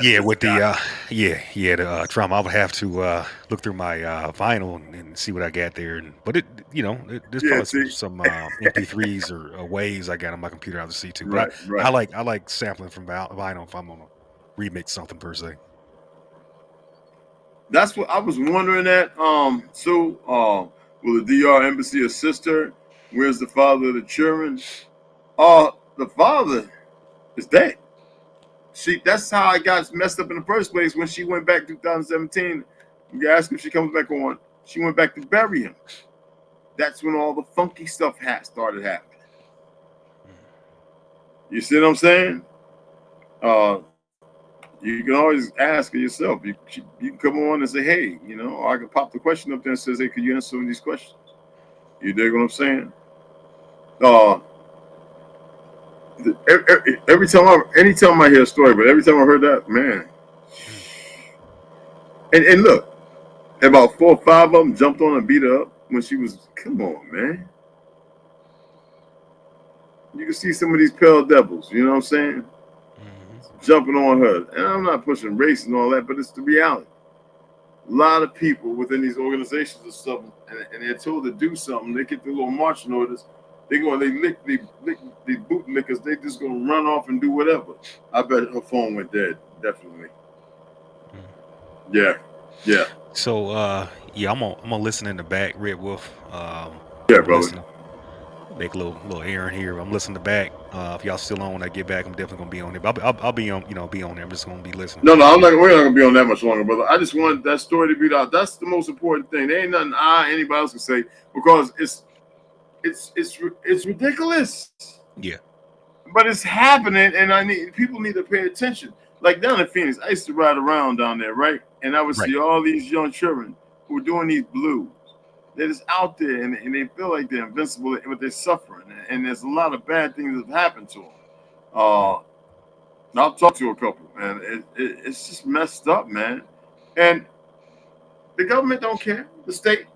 Yeah, with the the trauma, I would have to look through my vinyl and see what I got there. But there's yeah, probably see, some MP3s or waves I got on my computer I have to see too. But right. I like sampling from vinyl if I'm gonna remix something per se. That's what I was wondering at. Will the DR embassy assist her? Where's the father of the children? The father is dead. That's how I got messed up in the first place when she went back 2017. You ask if she comes back on. She went back to bury him. That's when all the funky stuff started happening. You see what I'm saying? You can always ask her yourself. You can come on and say, hey, you know, or I can pop the question up there and says, hey, could you answer some of these questions? You dig what I'm saying? Anytime I hear a story, but every time I heard that, man. And look, about 4 or 5 of them jumped on and beat her up when she was, come on, man. You can see some of these pale devils, you know what I'm saying? Jumping on her. And I'm not pushing race and all that, but it's the reality. A lot of people within these organizations and stuff, and they're told to do something, they get the little marching orders, they lick the bootlickers, they just gonna run off and do whatever. I bet her phone went dead, definitely. Yeah. So I'm gonna listen in the back, Red Wolf. Yeah, brother. Make a little errand here. I'm listening to back. If y'all still on when I get back, I'm definitely gonna be on here. But I'll be on, be on there. I'm just gonna be listening. No, we're not gonna be on that much longer, brother. I just wanted that story to be out. That's the most important thing. There ain't nothing anybody else can say because it's ridiculous. Yeah. But it's happening, and people need to pay attention. Like down in Phoenix, I used to ride around down there, right? And I would see all these young children who are doing these blues. They're just out there, and they feel like they're invincible, but they're suffering. And there's a lot of bad things that have happened to them. I'll talk to a couple, man. It's just messed up, man. And the government don't care. The state,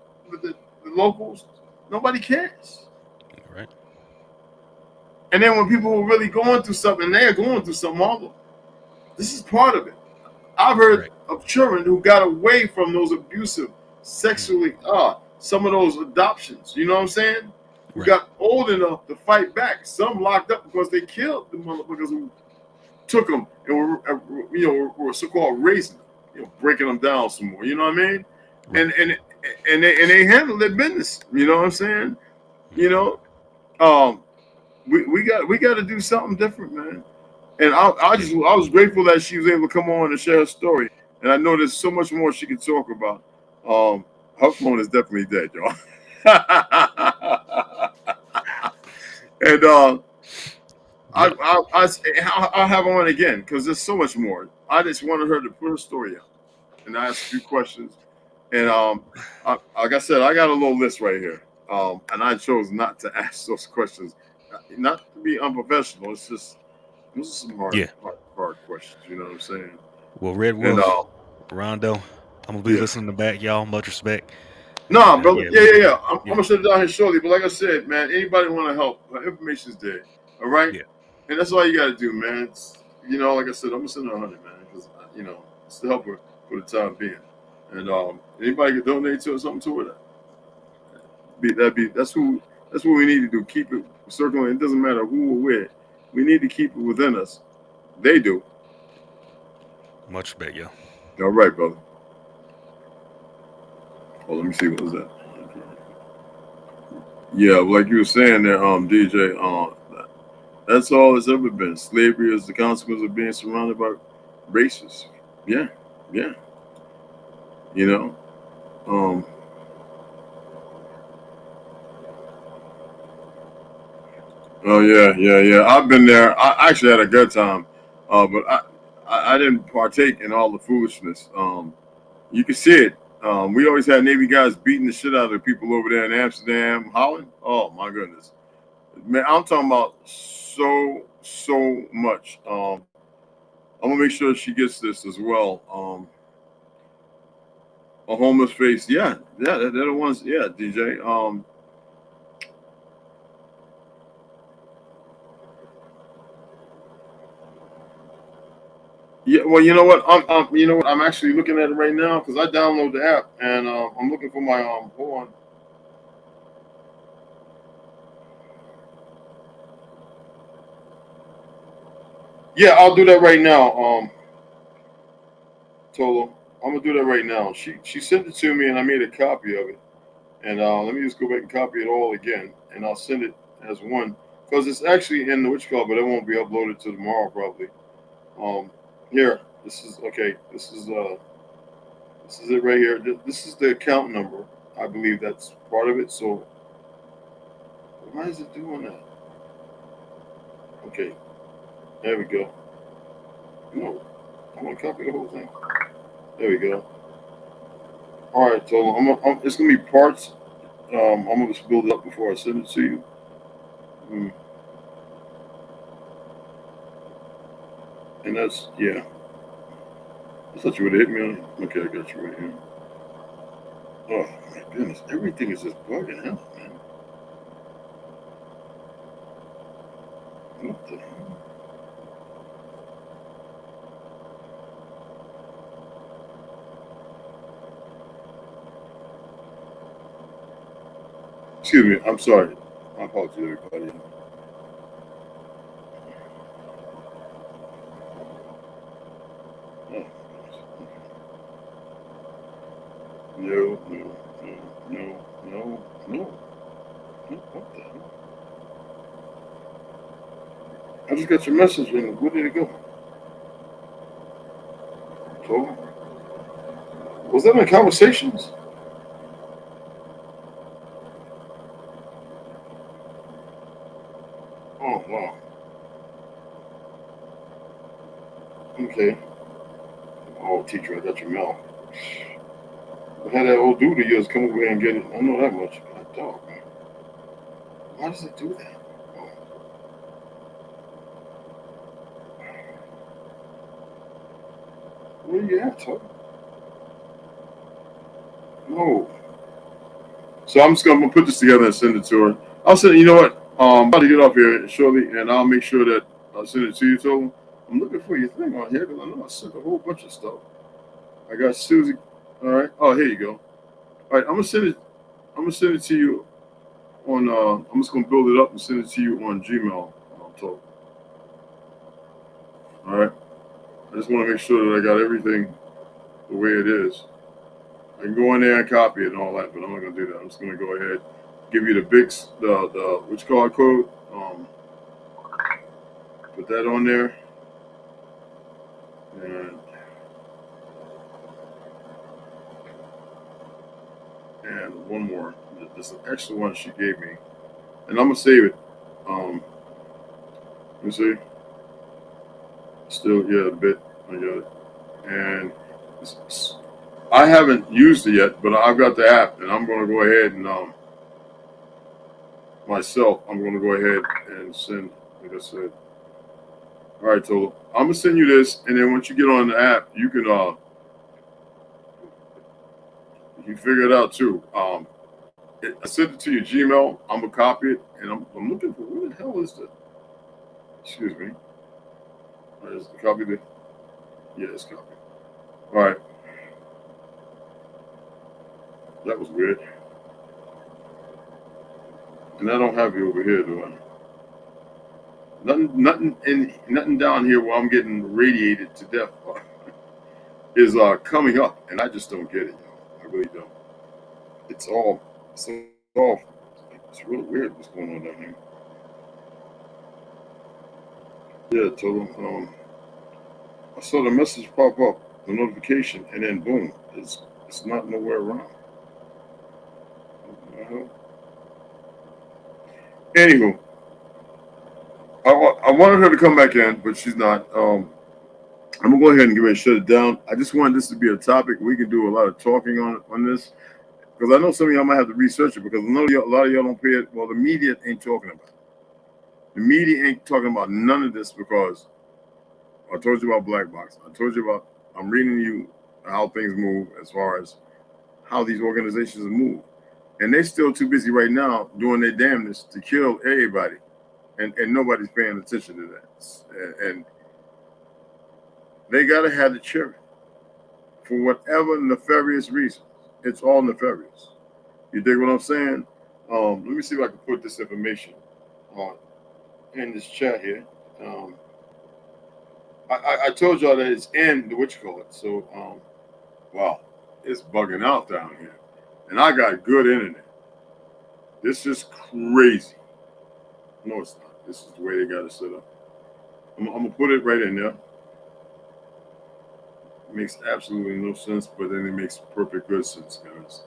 the locals, nobody cares. Right. And then when people are really going through something, they're going through something awful. This is part of it. I've heard of children who got away from those abusive, sexually, some of those adoptions. You know what I'm saying? Who got old enough to fight back. Some locked up because they killed the motherfuckers who took them and were so-called raising them, breaking them down some more. You know what I mean? Right. And they handled their business. You know what I'm saying? You know, we got to do something different, man. And I was grateful that she was able to come on and share her story. And I know there's so much more she could talk about. Her phone is definitely dead, y'all. And I'll have her on again because there's so much more. I just wanted her to put her story out and ask a few questions. And like I said, I got a little list right here. And I chose not to ask those questions, not to be unprofessional. It's just those are some hard questions. You know what I'm saying? Well, Red Wolf, Rondo, I'm gonna be listening to back, y'all. Much respect. No, brother. Yeah. I'm gonna shut it down here shortly. But like I said, man, anybody want to help? Information's there. All right. Yeah. And that's all you got to do, man. Like I said, I'm gonna send her 100, man, because it's to help her for the time being. And anybody can donate to her, something to her. That's what we need to do. Keep it circling. It doesn't matter who or where. We need to keep it within us. They do. Much respect, yo. All right, brother. Oh, let me see, what was that? Yeah, like you were saying there, DJ, that's all it's ever been. Slavery is the consequence of being surrounded by racists. Yeah. Um, oh yeah. I've been there. I actually had a good time, but I didn't partake in all the foolishness. You can see it. We always had Navy guys beating the shit out of the people over there in Amsterdam, Holland. Oh my goodness, man! I'm talking about so much. I'm gonna make sure she gets this as well. A homeless face. Yeah, they're the ones. Yeah, DJ. Yeah, well, you know what? You know what? I'm actually looking at it right now because I download the app and I'm looking for my Hold on. Yeah, I'll do that right now. Tolo, I'm gonna do that right now. She sent it to me and I made a copy of it. And let me just go back and copy it all again, and I'll send it as one because it's actually in the witch call, but it won't be uploaded to tomorrow probably. Um, Here, this is okay. This is it right here. This is the account number. I believe that's part of it. So why is it doing that? Okay, there we go. No, I'm gonna copy the whole thing. There we go. All right, so it's gonna be parts. I'm gonna just build it up before I send it to you. Mm, and that's yeah. I thought you would have hit me on it. Okay, I got you right here. Oh my goodness, everything is just bugging out, man. What the hell? Excuse me, I'm sorry. My apologies, everybody. Oh, no, no, no, no, no. What the hell? I just got your message and where did it go? So, was that in conversations? Oh wow. Okay. Oh teacher, I got your mail. I had that old dude of yours come over here and get it. I know that much. God dog, man. Why does it do that? Oh, where you at, Tuck? No. So I'm just gonna put this together and send it to her. I'll send. You know what? I'm about to get off here shortly, and I'll make sure that I'll send it to you. So I'm looking for your thing on here because I know I sent a whole bunch of stuff. I got Susie. All right. Oh, here you go. All right. I'm gonna send it. I'm gonna send it to you on. I'm just gonna build it up and send it to you on Gmail. Talk. All right. I just want to make sure that I got everything the way it is. I can go in there and copy it and all that, but I'm not gonna do that. I'm just gonna go ahead, give you the Bix, the which card code. Put that on there, and one more. There's an extra one she gave me, and I'm gonna save it. Let me see. Still, yeah, a bit. I got it, and I haven't used it yet, but I've got the app, and I'm gonna go ahead and myself. I'm gonna go ahead and send. Like I said. All right, Tolo. I'm gonna send you this, and then once you get on the app, you can figure it out too. I sent it to your Gmail. I'm gonna copy it, and I'm looking for where the hell is the? Excuse me. Is the copy there? Yeah, it's copied. All right. That was weird. And I don't have you over here, do I? Nothing down here where I'm getting radiated to death is coming up, and I just don't get it, y'all. I really don't. It's all all it's really weird what's going on down here. Yeah, total. I saw the message pop up, the notification, and then boom, it's not nowhere around. Anywho, I wanted her to come back in, but she's not. I'm gonna go ahead and get ready to shut it down. I just wanted this to be a topic we can do a lot of talking on this, because I know some of y'all might have to research it, because I know a lot of y'all don't pay it. Well, the media ain't talking about it. The media ain't talking about none of this, because I told you about Black Box. I told you about, I'm reading you how things move as far as how these organizations move. And they're still too busy right now doing their damnness to kill everybody. And nobody's paying attention to that. And they got to have the children for whatever nefarious reasons. It's all nefarious. You dig what I'm saying? Let me see if I can put this information on in this chat here. I told y'all that it's in the whatchamacallit. So, wow, it's bugging out down here. And I got good internet. This is crazy. No, it's not. This is the way they got it set up. I'm going to put it right in there. It makes absolutely no sense, but then it makes perfect good sense, guys.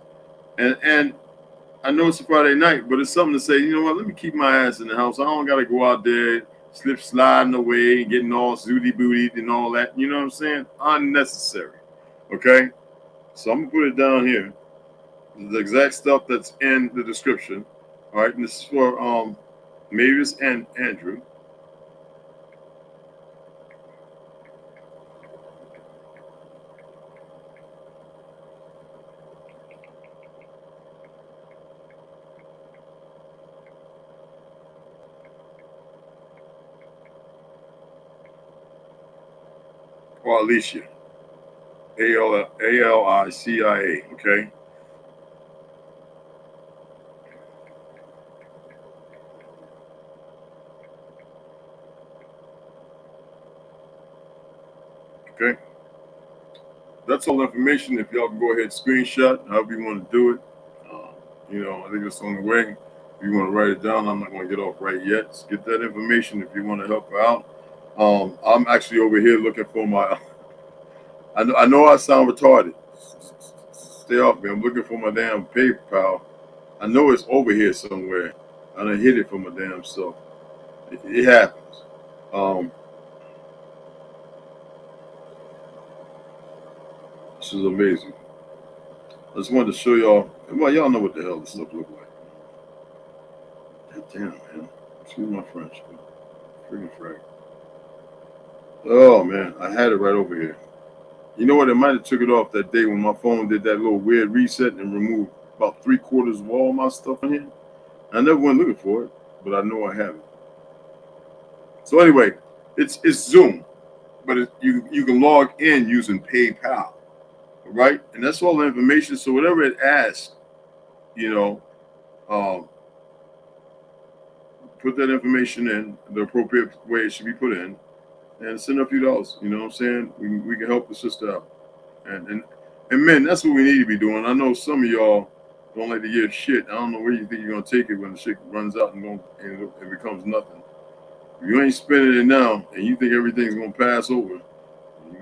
And I know it's a Friday night, but it's something to say, you know what, let me keep my ass in the house. I don't got to go out there, sliding away, getting all zooty-bootied and all that. You know what I'm saying? Unnecessary. Okay? So I'm going to put it down here. The exact stuff that's in the description. All right? And this is for Mavis and Andrew. Or Alicia. Alicia, okay? Okay? That's all information. If y'all can go ahead and screenshot, however you want to do it. You know, I think it's on the way. If you want to write it down, I'm not going to get off right yet. Just get that information if you want to help her out. I'm actually over here looking for my... I know I sound retarded. Stay off me. I'm looking for my damn PayPal. I know it's over here somewhere. I done hit it for my damn self. It happens. This is amazing. I just wanted to show y'all. Well, y'all know what the hell this stuff look like. God damn, man. Excuse my French, but freaking frag. Oh man, I had it right over here. You know what? It might have took it off that day when my phone did that little weird reset and removed about 3/4 of all my stuff in here. I never went looking for it, but I know I have it. So anyway, it's Zoom, but you can log in using PayPal, right? And that's all the information. So whatever it asks, you know, put that information in the appropriate way it should be put in, and send a few dollars. You know what I'm saying? We can help the sister out. And men, that's what we need to be doing. I know some of y'all don't like to give shit. I don't know where you think you're gonna take it when the shit runs out and it becomes nothing. If you ain't spending it now and you think everything's gonna pass over,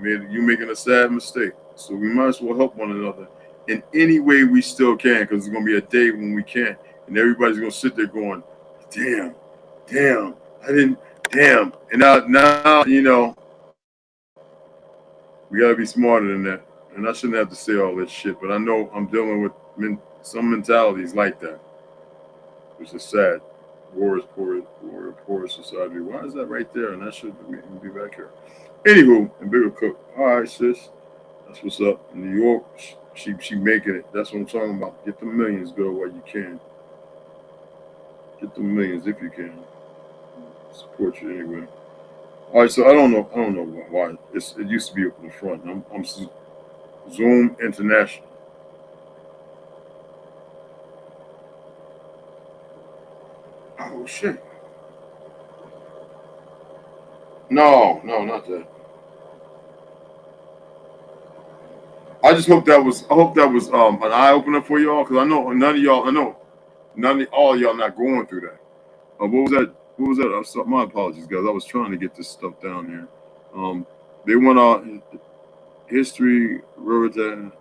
you're making a sad mistake. So we might as well help one another in any way we still can, because there's gonna be a day when we can't, and everybody's gonna sit there going, damn, I didn't, damn. And now you know, we gotta be smarter than that. And I shouldn't have to say all this shit, but I know I'm dealing with some mentalities like that, which is sad. War is poor society. Why is that right there? And that should be back here. Anywho, and Bigger Cook. All right, sis. That's what's up. In New York, she making it. That's what I'm talking about. Get the millions, girl, while you can. Get the millions if you can. Support you anyway. All right, so I don't know why it used to be up in the front. I'm Zoom International. Oh shit. No, not that. I hope that was an eye opener for y'all, because I know none of all y'all not going through that. What was that? My apologies, guys. I was trying to get this stuff down here. They went out history, wrote that.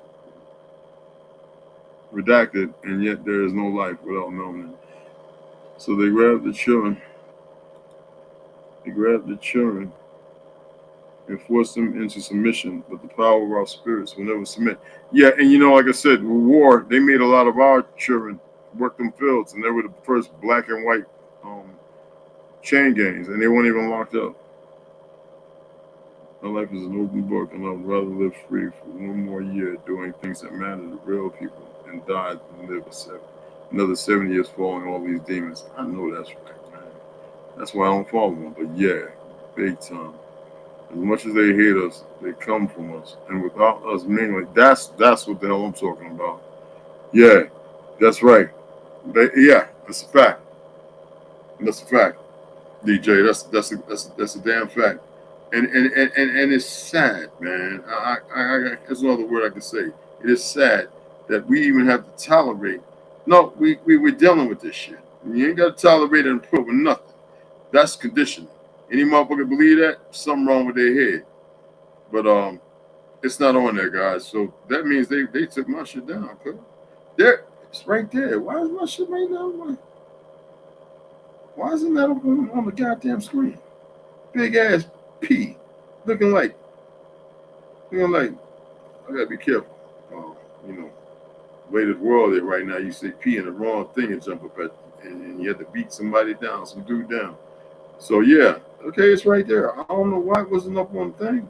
redacted, and yet there is no life without knowing it. So they grabbed the children. They grabbed the children and forced them into submission, but the power of our spirits will never submit. Yeah, and you know, like I said, with war, they made a lot of our children work them fields, and they were the first black and white chain gangs, and they weren't even locked up. My life is an open book, and I'd rather live free for one more year doing things that matter to real people and die than live another 7 years following all these demons. I know that's right, man. That's why I don't follow them. But yeah, big time. As much as they hate us, they come from us, and without us mainly, that's what the hell I'm talking about. Yeah, that's right. Yeah, that's a fact. That's a fact, DJ. That's a damn fact. And it's sad, man. There's no other word I can say. It is sad that we even have to tolerate. No, we're dealing with this shit. You ain't got to tolerate it and prove nothing. That's conditioning. Any motherfucker believe that, something wrong with their head. But it's not on there, guys. So that means they took my shit down. Okay? There, it's right there. Why is my shit right now? Why isn't that on the goddamn screen? Big ass P, looking like. I gotta be careful. You know, the way the world is right now, you say P in the wrong thing and jump up at, and you have to beat somebody down, some dude down. So yeah, okay, it's right there. I don't know why it wasn't up on the thing.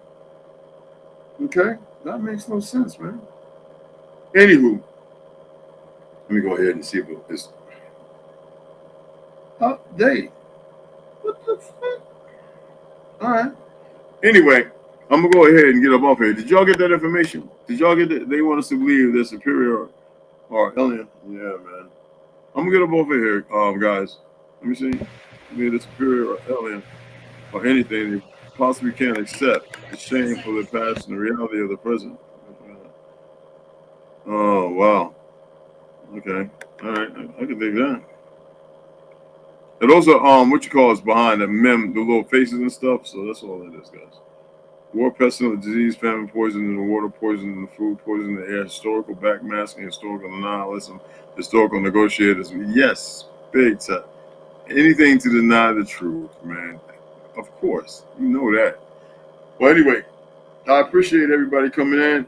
Okay, that makes no sense, man. Anywho, let me go ahead and see if it's update. What the fuck? All right. Anyway, I'm gonna go ahead and get up off here. Did y'all get that information? Did y'all get that? They want us to believe they're superior or alien. Yeah, man. I'm gonna get up over here, guys. Let me see. They're superior or alien or anything they possibly can't accept. The shame for the past and the reality of the present. Oh wow. Okay. All right. I can dig that. And those are what you call is behind the little faces and stuff. So that's all that is, guys. War, pestilence, disease, famine, poison in the water, poison in the food, poison in the air, historical backmasking, historical nihilism, historical negotiators. Yes, big time. Anything to deny the truth, man. Of course, you know that. Well, anyway, I appreciate everybody coming in.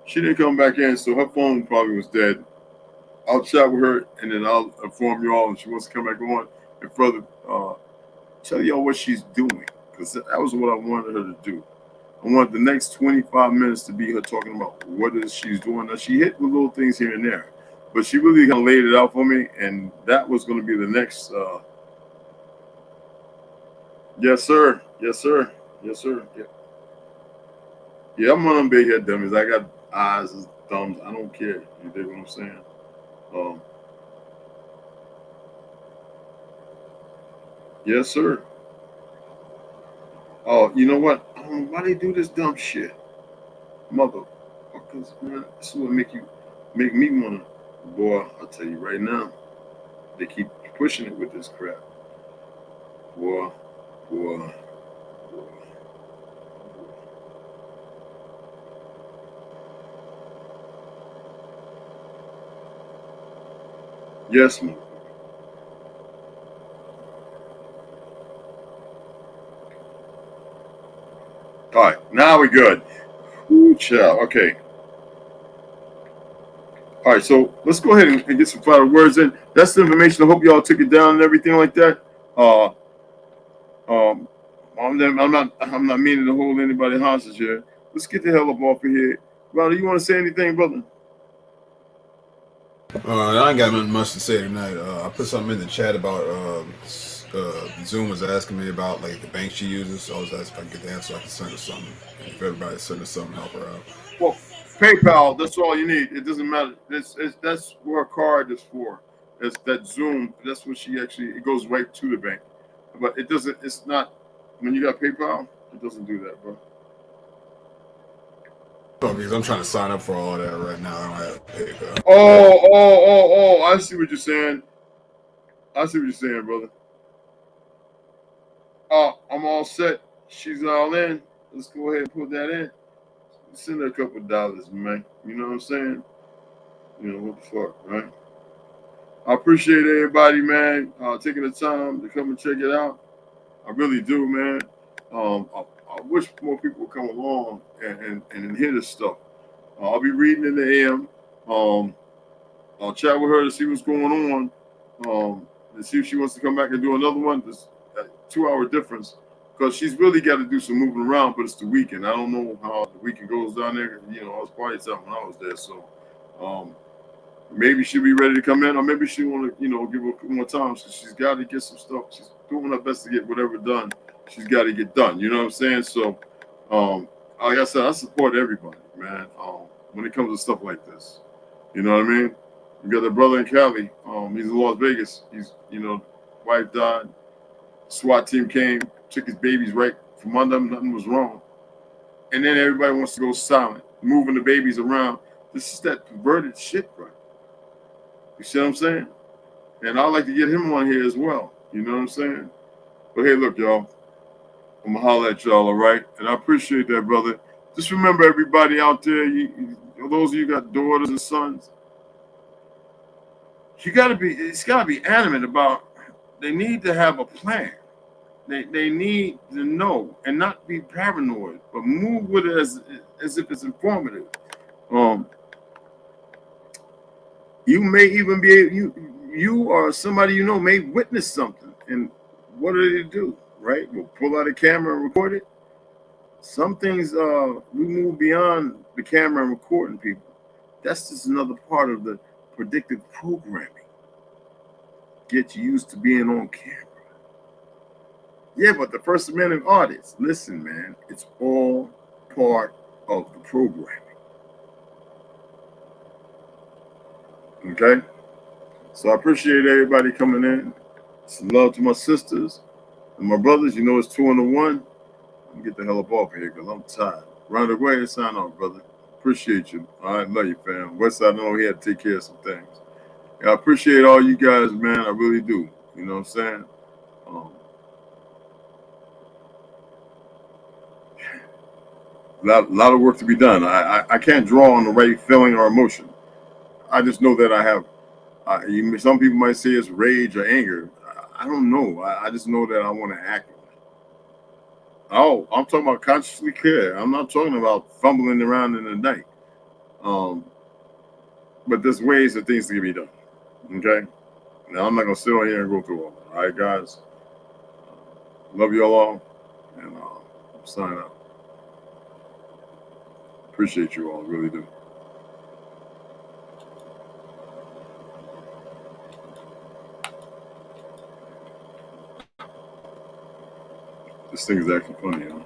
She didn't come back in, so her phone probably was dead. I'll chat with her, and then I'll inform you all if she wants to come back on and further tell y'all what she's doing, because that was what I wanted her to do. I want the next 25 minutes to be her talking about what it is she's doing. Now, she hit the little things here and there, but she really kind of laid it out for me, and that was going to be the next. Yes, sir. Yes, sir. Yes, sir. Yeah, I'm one of them big head dummies. I got eyes and thumbs. I don't care. You dig what I'm saying? Yes, sir. Oh, you know what? I don't know why they do this dumb shit. Motherfuckers, man. This is what make me wanna. Boy, I'll tell you right now. They keep pushing it with this crap. Boy. Yes, man. All right, now we're good. Ooh, child. Okay. All right, so let's go ahead and get some final words in. That's the information. I hope y'all took it down and everything like that. I'm not meaning to hold anybody hostage here. Let's get the hell up off of here. Brother, you want to say anything, brother? I ain't got nothing much to say tonight. I put something in the chat about Zoom was asking me about like the bank she uses. So I was asking if I could get the answer, I can send her something. If everybody's sending something, help her out. Well, PayPal. That's all you need. It doesn't matter. That's what her card is for. That's that Zoom. That's what she actually. It goes right to the bank, but it doesn't. It's not. When you got PayPal, it doesn't do that, bro. Oh, because I'm trying to sign up for all that right now. I don't have PayPal. Oh! I see what you're saying. Brother. I'm all set. She's all in. Let's go ahead and put that in. Send her a couple $, man. You know what I'm saying? You know, what the fuck, right? I appreciate everybody, man, taking the time to come and check it out. I really do, man. I wish more people would come along and hear this stuff. I'll be reading in the AM. I'll chat with her to see what's going on, and see if she wants to come back and do another one. There's a 2 hour difference because she's really got to do some moving around, but it's the weekend. I don't know how the weekend goes down there. You know, I was party time when I was there, so maybe she'll be ready to come in, or maybe she want to, you know, give her a couple more time. So she's got to get some stuff. She's doing her best to get whatever done she's got to get done. You know what I'm saying? So, like I said, I support everybody, man. When it comes to stuff like this, you know what I mean? You got the brother in Cali. He's in Las Vegas. He's, you know, wife died. SWAT team came, took his babies right from under him. Nothing was wrong. And then everybody wants to go silent, moving the babies around. This is that perverted shit, right? You see what I'm saying? And I'd like to get him on here as well. You know what I'm saying? But hey, look, y'all. I'm going to holler at y'all, all right? And I appreciate that, brother. Just remember, everybody out there, those of you got daughters and sons, it's got to be animate about, they need to have a plan. They need to know and not be paranoid, but move with it as if it's informative. You may even be you or somebody you know may witness something, and what do they do? Right? We'll pull out a camera and record it. Some things we move beyond the camera and recording people. That's just another part of the predictive programming. Get you used to being on camera. Yeah, but the First Amendment audits, listen, man, it's all part of the programming. Okay? So I appreciate everybody coming in. Some love to my sisters and my brothers. You know it's 2 and 1. I'm get the hell up off here because I'm tired. Round the way, sign off, brother. Appreciate you. All right, love you, fam. Westside, I know he had to take care of some things. Yeah, I appreciate all you guys, man. I really do. You know what I'm saying? Lot of work to be done. I can't draw on the right feeling or emotion. I just know that I have. Some people might say it's rage or anger. I don't know. I just know that I want to act on it. Oh, I'm talking about consciously clear. I'm not talking about fumbling around in the night. But there's ways that things can be done. Okay? Now, I'm not going to sit on here and go through all that. All right, guys? Love you all. And sign out. Appreciate you all. Really do. This thing is actually funny, huh?